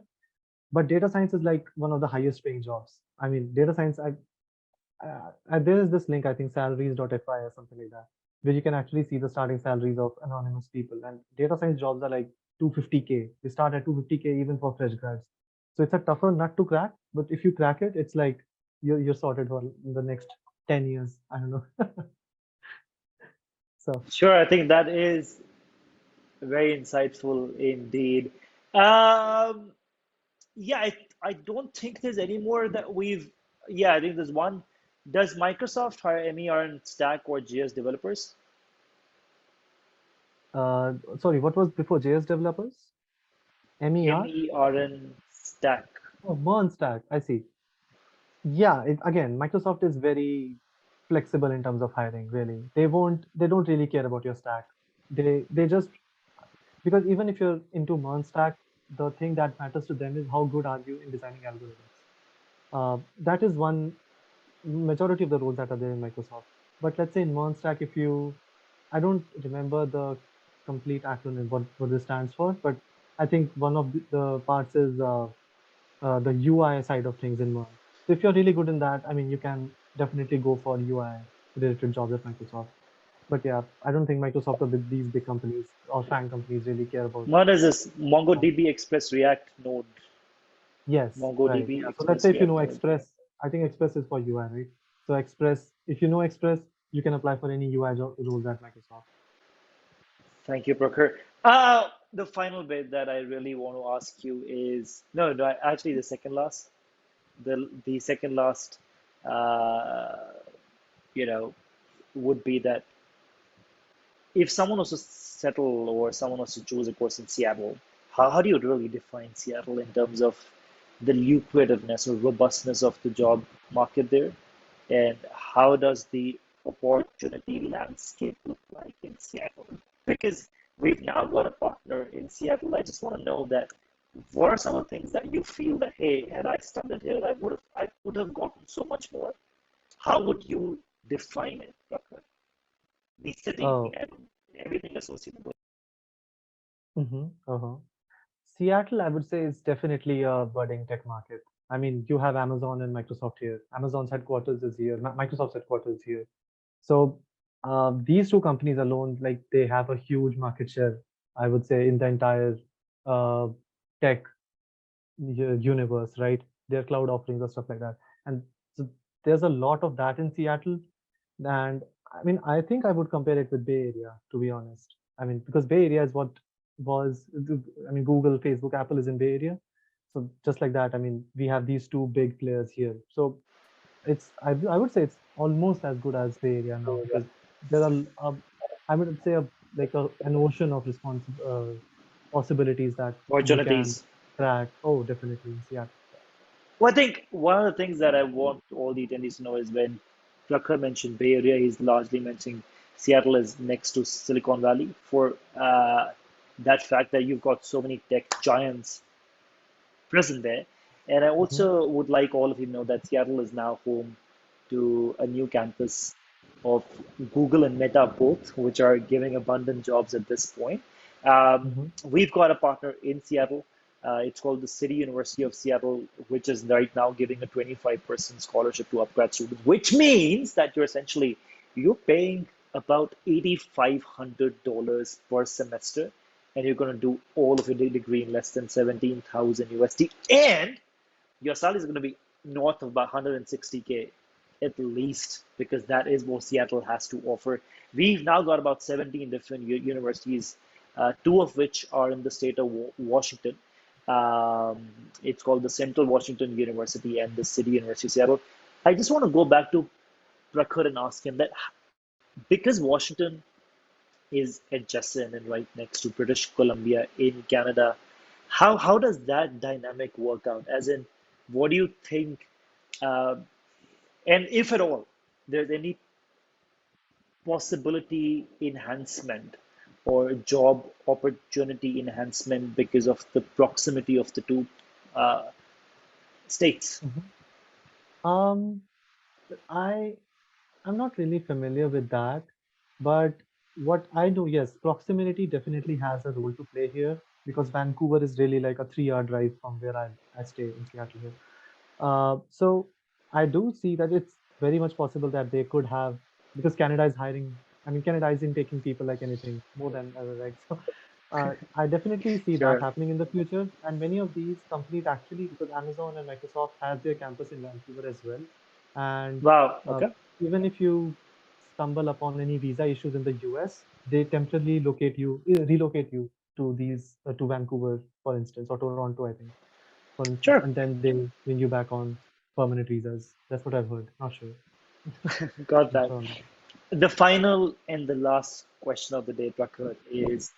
But data science is like one of the highest paying jobs. I mean, data science, there is this link, I think salaries.fi or something like that, where you can actually see the starting salaries of anonymous people. And data science jobs are like 250K. They start at 250K even for fresh grads. So it's a tougher nut to crack. But if you crack it, it's like you're sorted for the next 10 years. I don't know. So, Sure, I think that is very insightful indeed. Um, yeah, I don't think there's any more that we've. Yeah, I think there's one. Does Microsoft hire MER and Stack or JS developers? sorry, what was before JS developers? MER? MER and Stack. Oh, MERN stack. I see. Yeah, again, Microsoft is very flexible in terms of hiring, really. They don't really care about your stack. They just, because even if you're into MERN stack, the thing that matters to them is how good are you in designing algorithms. That is one majority of the roles that are there in Microsoft. But let's say in MERN stack, if you, I don't remember the complete acronym, what this stands for, but I think one of the parts is the UI side of things in Merge. So if you're really good in that, I mean, you can definitely go for UI related jobs at Microsoft. But yeah, I don't think Microsoft or these big companies or FANG companies really care about. What is this? Um, MongoDB Express React Node. yes, right. MongoDB Yeah. So let's say Express if you React know Node. Express, I think Express is for UI, right? So Express, if you know Express, you can apply for any UI roles at Microsoft. Thank you, Prakhar. The final bit that I really want to ask you is no, actually the second last. The second last, uh, you know, would be that if someone was to settle or someone was to choose a course in Seattle, how do you really define Seattle in terms of the lucrativeness or robustness of the job market there? And how does the opportunity landscape look like in Seattle? Because we've now got a partner in Seattle. I just want to know that what are some of the things that you feel that, hey, had I started here, I would have gotten so much more. How would you define it, Prakhar? The city Oh, and everything associated with uh-huh. Seattle, I would say, is definitely a budding tech market. I mean, you have Amazon and Microsoft here. Amazon's headquarters is here. Microsoft's headquarters is here. So these two companies alone, like they have a huge market share, I would say, in the entire uh, tech universe, right? Their cloud offerings or stuff like that. And so there's a lot of that in Seattle. And I mean, I think I would compare it with Bay Area, to be honest. I mean, because Bay Area is what was, I mean, Google, Facebook, Apple is in Bay Area. So just like that, I mean, we have these two big players here. So I would say it's almost as good as Bay Area now because there are, I would say, an ocean of possibilities that you can opportunities. crack. Oh, definitely. Yeah. Well, I think one of the things that I want all the attendees to know is when Prakhar mentioned Bay Area, he's largely mentioning Seattle is next to Silicon Valley for that fact that you've got so many tech giants present there. And I Hmm. also would like all of you to know that Seattle is now home to a new campus of Google and Meta both, which are giving abundant jobs at this point. Hmm. We've got a partner in Seattle. It's called the City University of Seattle, which is right now giving a 25% scholarship to upgrad students, which means that you're paying about $8,500 per semester, and you're going to do all of your degree in less than 17,000 USD, and your salary is going to be north of about 160K at least, because that is what Seattle has to offer. We've now got about 17 different universities, two of which are in the state of Washington. Um, it's called the Central Washington University and the City University of Seattle. I just want to go back to Prakhar and ask him that because Washington is adjacent and right next to British Columbia in Canada. How does that dynamic work out? As in, what do you think, uh, and if at all, there's any possibility enhancement or job opportunity enhancement because of the proximity of the two uh, states? Hmm. Um, I I'm not really familiar with that, but what I know, yes, proximity definitely has a role to play here because Vancouver is really like a 3 hour drive from where I stay in Seattle here. So I do see that it's very much possible that they could have, because Canada is hiring, I mean, Canada isn't taking people like anything more than ever, right? So I definitely see that Sure. happening in the future. And many of these companies actually, because Amazon and Microsoft have their campus in Vancouver as well. And Wow. uh, Okay. even if you stumble upon any visa issues in the US, they temporarily relocate you to to Vancouver, for instance, or Toronto, I think, for instance, Sure. and then they bring you back on permanent visas. That's what I've heard. Not sure. Got Not that. sure on that. The final and the last question of the day, Prakhar, is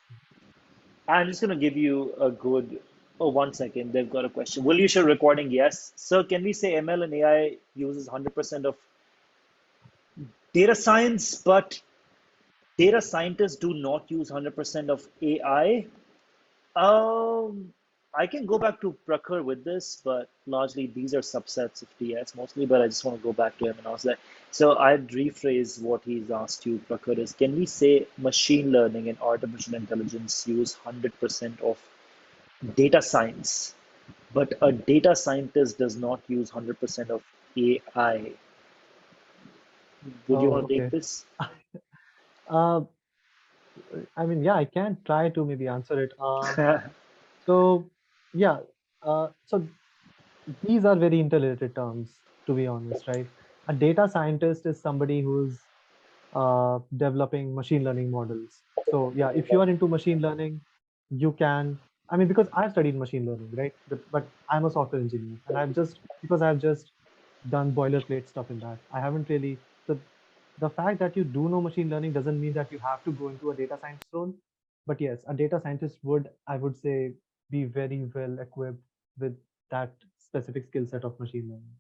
I'm just going to give you a good. Oh, 1 second. They've got a question. Will you share recording? Yes. Sir, can we say ML and AI uses 100% of data science, but data scientists do not use 100% of AI? Um, I can go back to Prakhar with this, but largely these are subsets of TS mostly, but I just want to go back to him and ask that. So I'd rephrase what he's asked you, Prakhar, is can we say machine learning and artificial intelligence use 100% of data science, but a data scientist does not use 100% of AI? Would you Oh, want to take okay. this? Uh, I mean, yeah, I can try to maybe answer it. So yeah, so these are very interrelated terms, to be honest, right? A data scientist is somebody who's developing machine learning models. So yeah, if you are into machine learning, you can. I mean, because I've studied machine learning, right? But I'm a software engineer, and I've just done boilerplate stuff in that. I haven't really the fact that you do know machine learning doesn't mean that you have to go into a data science role. But yes, a data scientist would, I would say, be very well equipped with that specific skill set of machine learning.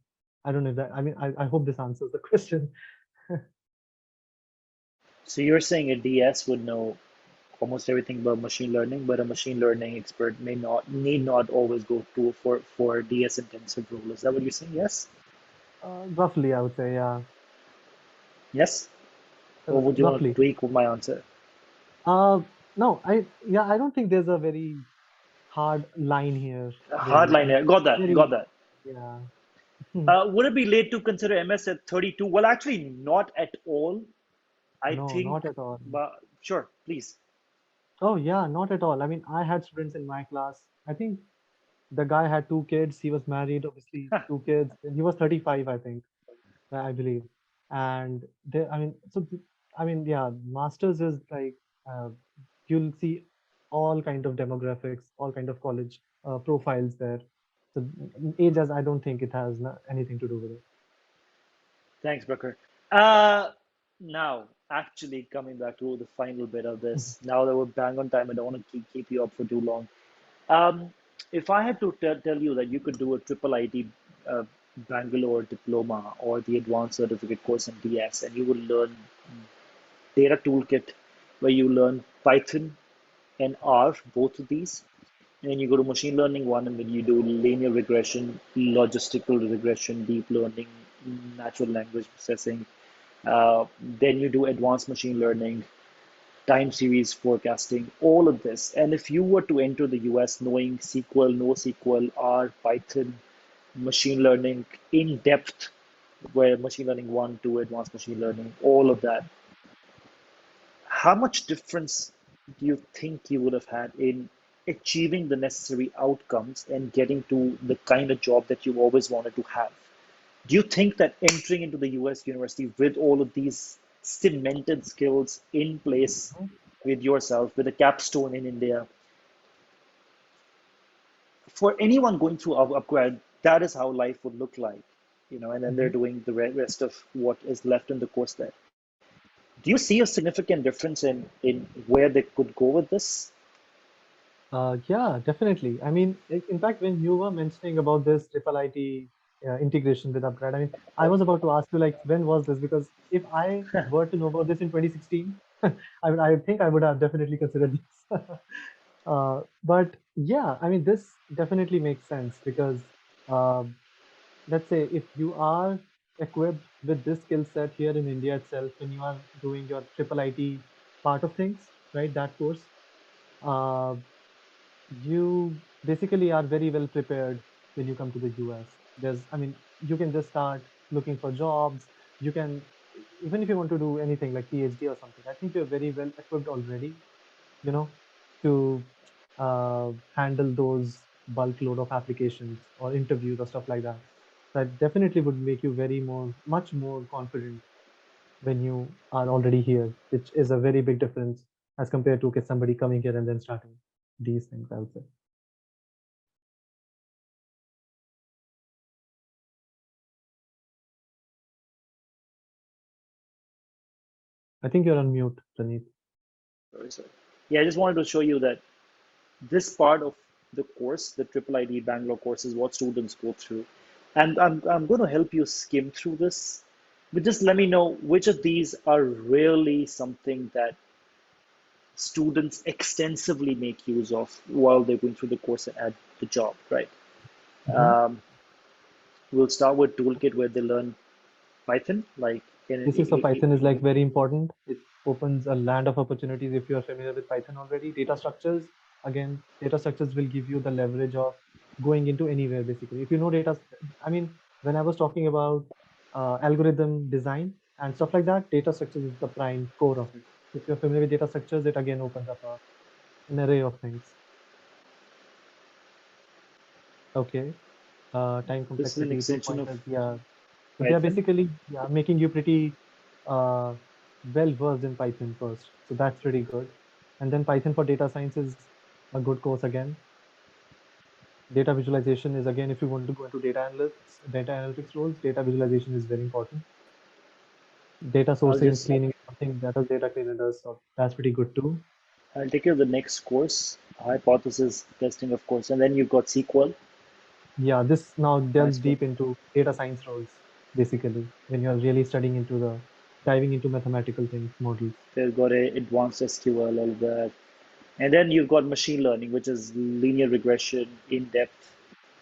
I don't know if that. I mean, I hope this answers the question. So you're saying a DS would know almost everything about machine learning, but a machine learning expert may not need not always go to for DS intensive role. Is that what you're saying? Yes? Roughly, I would say, yeah. Yes? Or would you want to Roughly. tweak my answer? Uh, no, I don't think there's a very hard line here, really. I mean, Hardliner. Got that. Got very, that. yeah. Would it be late to consider MS at 32? Well, actually, not at all. I No, not think, at all. but sure, please. Oh, yeah, not at all. I mean, I had students in my class. I think the guy had two kids. He was married, obviously, two kids. And he was 35, I think, I believe. And they, I mean, I mean, yeah, masters is like uh, you'll see all kind of demographics, all kind of college profiles there. So age, as I don't think it has anything to do with it. Thanks, Prakhar. Uh, Now, actually, coming back to the final bit of this, now that we're bang on time, I don't want to keep you up for too long. Um, if I had to tell you that you could do a triple IT Bangalore diploma or the advanced certificate course in DS, and you will learn data toolkit where you learn Python and R, both of these, and you go to machine learning one, and then you do linear regression, logistical regression, deep learning, natural language processing. Then you do advanced machine learning, time series forecasting, all of this. And if you were to enter the US knowing SQL, NoSQL, R, Python, machine learning in depth, where machine learning one, two, advanced machine learning, all of that, how much difference do you think you would have had in achieving the necessary outcomes and getting to the kind of job that you always wanted to have? Do you think that entering into the US university with all of these cemented skills in place Mhm. with yourself, with a capstone in India, for anyone going through upgrad, that is how life would look like, and then they're Mhm. doing the rest of what is left in the course there. Do you see a significant difference in where they could go with this? Yeah, definitely. I mean, in fact, when you were mentioning about this triple IT integration with upgrad, I mean, I was about to ask you like, when was this? Because if I were to know about this in 2016, I think I would have definitely considered this. But yeah, I mean, this definitely makes sense because uh, let's say if you are equipped with this skill set here in India itself, when you are doing your triple IT part of things, right, that course. Uh, you basically are very well prepared when you come to the US. I mean, you can just start looking for jobs. You can, even if you want to do anything like PhD or something, I think you're very well equipped already, you know, to handle those bulk load of applications or interviews or stuff like that. That definitely would make you much more confident when you are already here, which is a very big difference as compared to okay, somebody coming here and then starting these things, I would say. I think you're on mute, Praneeth. Sorry, sorry. Yeah, I just wanted to show you that this part of the course, the Triple ID Bangalore course, is what students go through. And I'm going to help you skim through this. But just let me know which of these are really something that students extensively make use of while they're going through the course at the job, right? Mhm. Um, we'll start with Toolkit where they learn Python, like Basics of Python is like very important. It opens a land of opportunities if you are familiar with Python already. Data structures, again, data structures will give you the leverage of going into anywhere basically. If you know data, I mean, when I was talking about algorithm design and stuff like that, data structures is the prime core of it. If you're familiar with data structures, it again opens up an array of things. Okay. Time this is an complexity, two extension of pointers. Yeah. So they are Python. basically, yeah, making you pretty uh, well versed in Python first. So that's pretty good. And then Python for data science is a good course again. Data visualization is again, if you want to go into data analytics roles, data visualization is very important. Data I'll sourcing and just cleaning is something that a data cleaner does. So that's pretty good too. I'll take you to the next course, hypothesis testing, of course, and then you've got SQL. Yeah, this now delves Nice one. deep into data science roles, basically, when you're really studying into the diving into mathematical things, models. They've got a advanced SQL, all of that. And then you've got machine learning, which is linear regression in depth,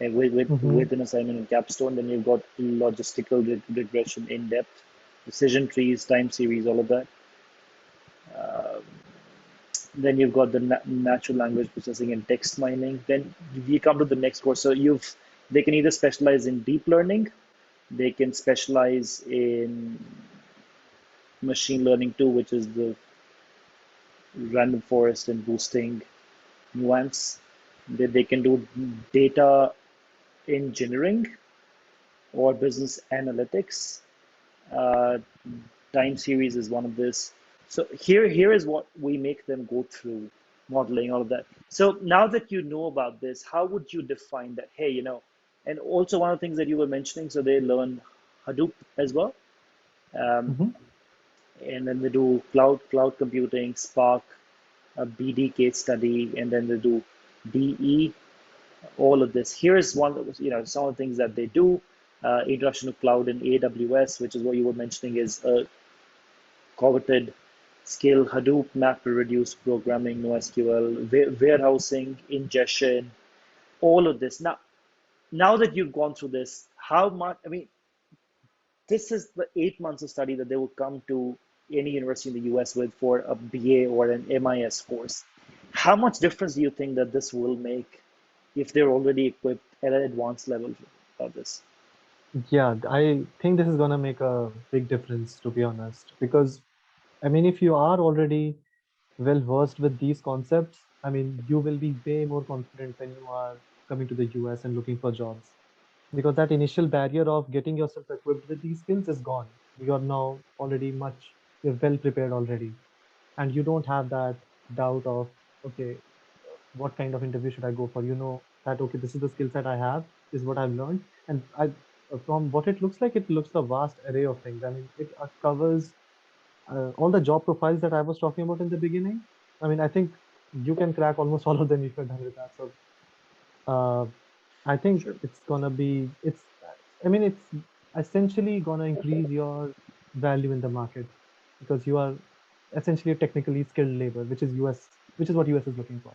and Mm-hmm. with an assignment in capstone. Then you've got logistical regression in depth, decision trees, time series, all of that. Then you've got the natural language processing and text mining. Then you come to the next course. So they can either specialize in deep learning, they can specialize in machine learning too, which is the random forest and boosting nuance. They can do data engineering or business analytics. Uh, Time series is one of this. So here is what we make them go through, modeling, all of that. So now that you know about this, how would you define that? Hey, and also one of the things that you were mentioning, so they learn Hadoop as well, um, Mm-hmm. and then they do cloud computing, Spark, a BD case study, and then they do DE, all of this. Here's one that was, some of the things that they do. Introduction to cloud in AWS, which is what you were mentioning, is a coveted skill. Hadoop, MapReduce programming, NoSQL, warehousing, ingestion, all of this. Now that you've gone through this, how much? I mean, this is the 8 months of study that they will come to any university in the US with for a BA or an MIS course. How much difference do you think that this will make if they're already equipped at an advanced level of this? Yeah, I think this is gonna make a big difference, to be honest, because I mean, if you are already well versed with these concepts, I mean, you will be way more confident when you are coming to the US and looking for jobs. Because that initial barrier of getting yourself equipped with these skills is gone. You're now you're well prepared already. And you don't have that doubt of, okay, what kind of interview should I go for? You know that, okay, this is the skill set I have, this is what I've learned. And from what it looks a vast array of things. I mean, it covers all the job profiles that I was talking about in the beginning. I mean, I think you can crack almost all of them if you're done with that. So uh, I think Sure. I mean, it's essentially gonna increase your value in the market because you are essentially a technically skilled labor, which is what US is looking for.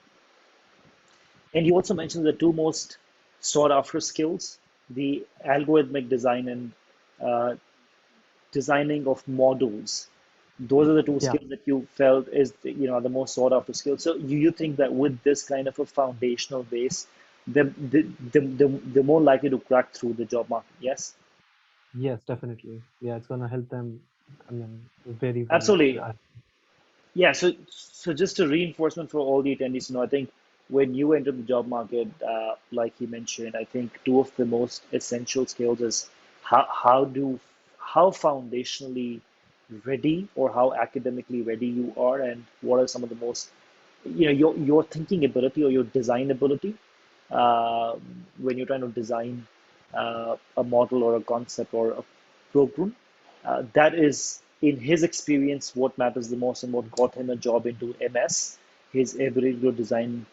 And you also mentioned the two most sought after skills, the algorithmic design and uh, designing of models. Those are the two Yeah. skills that you felt is the most sought after skills. So you think that with this kind of a foundational base, they're more likely to crack through the job market. Yes, Yes, definitely. Yeah, it's gonna help them. I mean, very well. absolutely. Yeah, so just a reinforcement for all the attendees to know, I think when you enter the job market, like he mentioned, I think two of the most essential skills is how foundationally ready or how academically ready you are, and what are some of the most, your thinking ability or your design ability, uh, when you're trying to design a model or a concept or a program. That is, in his experience, what matters the most and what got him a job into MS, his ability to design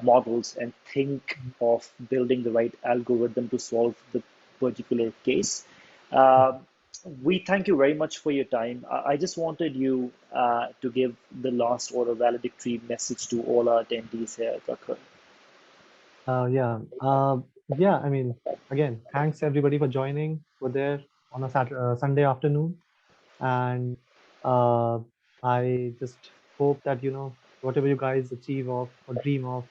models and think of building the right algorithm to solve the particular case. Uh, we thank you very much for your time. I just wanted you to give the last or a valedictory message to all our attendees here, Prakhar. Yeah. Yeah. I mean, again, thanks everybody for joining. We're there on a Sunday afternoon, and uh, I just hope that whatever you guys achieve of or dream of.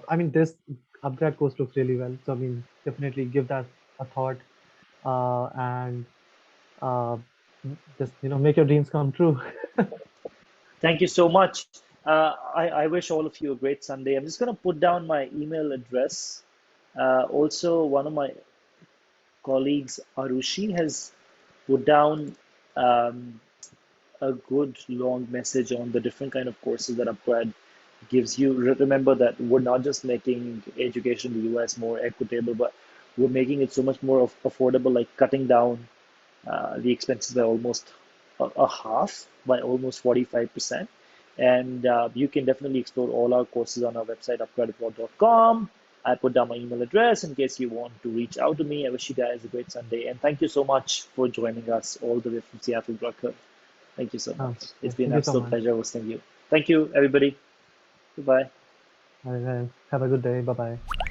I mean, this upgrad course looks really well, so I mean, definitely give that a thought, and uh, just make your dreams come true. Thank you so much. I wish all of you a great Sunday. I'm just going to put down my email address. Also, one of my colleagues, Arushi, has put down um, a good long message on the different kind of courses that upgrad gives you. Remember that we're not just making education in the US more equitable, but we're making it so much more affordable, like cutting down the expenses by almost a half, by almost 45%. And you can definitely explore all our courses on our website, upgradedwall.com. I put down my email address in case you want to reach out to me. I wish you guys a great Sunday. And thank you so much for joining us all the way from Seattle, Prakhar. Thank you so much. It's been Thank an you so absolute much. pleasure hosting you. Thank you, everybody. Goodbye. Bye, guys. Have a good day. Bye bye.